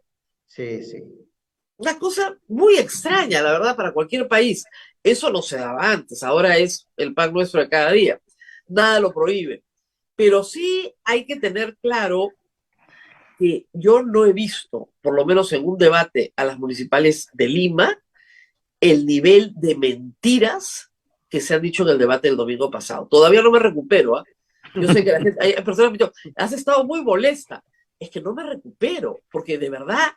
Sí, sí. Una cosa muy extraña, la verdad, para cualquier país. Eso no se daba antes, ahora es el pan nuestro de cada día. Nada lo prohíbe. Pero sí hay que tener claro que yo no he visto, por lo menos en un debate a las municipales de Lima, el nivel de mentiras que se han dicho en el debate del domingo pasado. Todavía no me recupero, ¿eh? Yo sé que hay personas que me dicen, has estado muy molesta. Es que no me recupero, porque de verdad,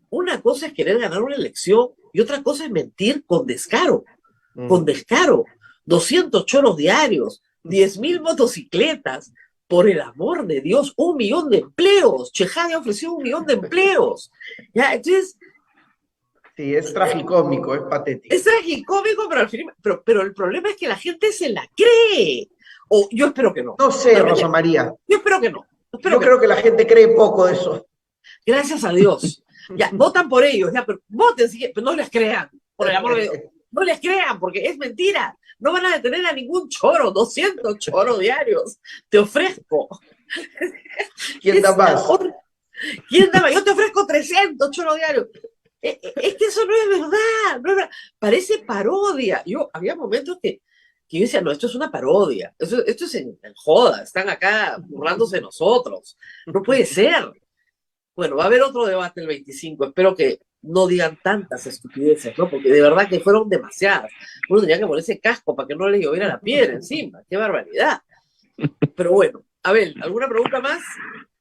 una cosa es querer ganar una elección y otra cosa es mentir con descaro. Con descaro. 200 choros diarios, 10.000 motocicletas. Por el amor de Dios, 1 millón de empleos. Chejade ha ofrecido 1 millón de empleos. Ya, entonces, Sí, es tragicómico, es patético. es tragicómico, pero al final, pero el problema es que la gente se la cree. O yo espero que no. No sé, Realmente, Rosa María. yo espero que no. Espero Yo que creo no. que la gente cree poco de eso. Gracias a Dios. Ya, votan por ellos, ya, pero voten, sí, pero no les crean. Por el amor de Dios. No les crean, porque es mentira. No van a detener a ningún choro, 200 choros diarios. Te ofrezco. ¿Quién da más? ¿Quién da más? Yo te ofrezco 300 choros diarios. Es que eso no es verdad, no es verdad. Parece parodia. Había momentos que yo decía, no, esto es una parodia. Esto es en joda. Están acá burlándose de nosotros. No puede ser. Bueno, va a haber otro debate el 25. Espero que no digan tantas estupideces, ¿no? Porque de verdad que fueron demasiadas. Uno tenía que ponerse casco para que no le lloviera la piedra encima. ¡Qué barbaridad! Pero bueno, Abel, ¿alguna pregunta más?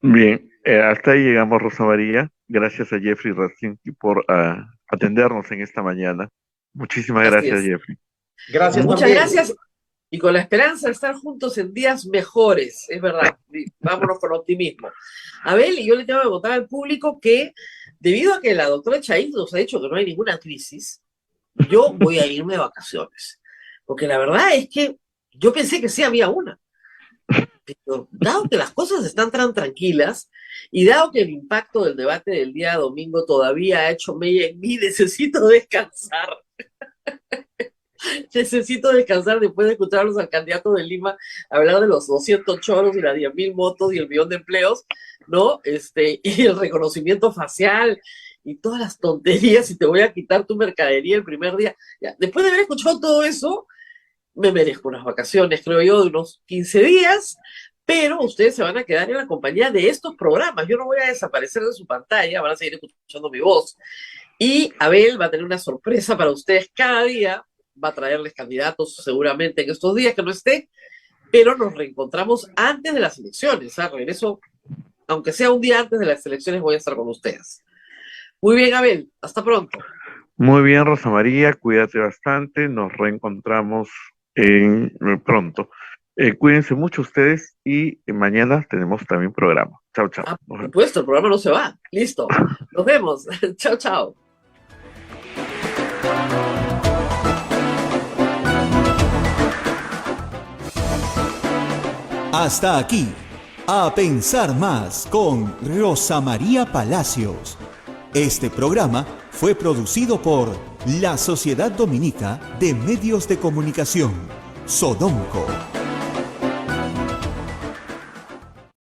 Bien, hasta ahí llegamos, Rosa María. Gracias a Jeffrey Racinski por atendernos en esta mañana. Muchísimas Así gracias, es. Jeffrey. Gracias Muchas también. gracias. Y con la esperanza de estar juntos en días mejores, es verdad. Vámonos con optimismo. Abel, y yo le tengo que contar al público que, debido a que la doctora Chaiz nos ha dicho que no hay ninguna crisis, yo voy a irme de vacaciones. Porque la verdad es que yo pensé que sí había una. Pero dado que las cosas están tan tranquilas y dado que el impacto del debate del día domingo todavía ha hecho mella en mí, necesito descansar. Necesito descansar después de escucharlos al candidato de Lima hablar de los 200 choros y las 10.000 motos y el millón de empleos, ¿no? Y el reconocimiento facial y todas las tonterías y te voy a quitar tu mercadería el primer día. Ya, después de haber escuchado todo eso, me merezco unas vacaciones, creo yo, de unos 15 días, pero ustedes se van a quedar en la compañía de estos programas. Yo no voy a desaparecer de su pantalla, van a seguir escuchando mi voz. Y Abel va a tener una sorpresa para ustedes cada día, va a traerles candidatos seguramente en estos días que no esté, pero nos reencontramos antes de las elecciones. Regreso, aunque sea un día antes de las elecciones, voy a estar con ustedes. Muy bien, Abel, hasta pronto. Muy bien, Rosa María, cuídate bastante, nos reencontramos pronto. Cuídense mucho ustedes y mañana tenemos también programa. Chao, chao. Por supuesto, el programa no se va. Listo. Nos vemos. Chao, chao. Hasta aquí, A Pensar Más con Rosa María Palacios. Este programa fue producido por la Sociedad Dominica de Medios de Comunicación, Sodomco.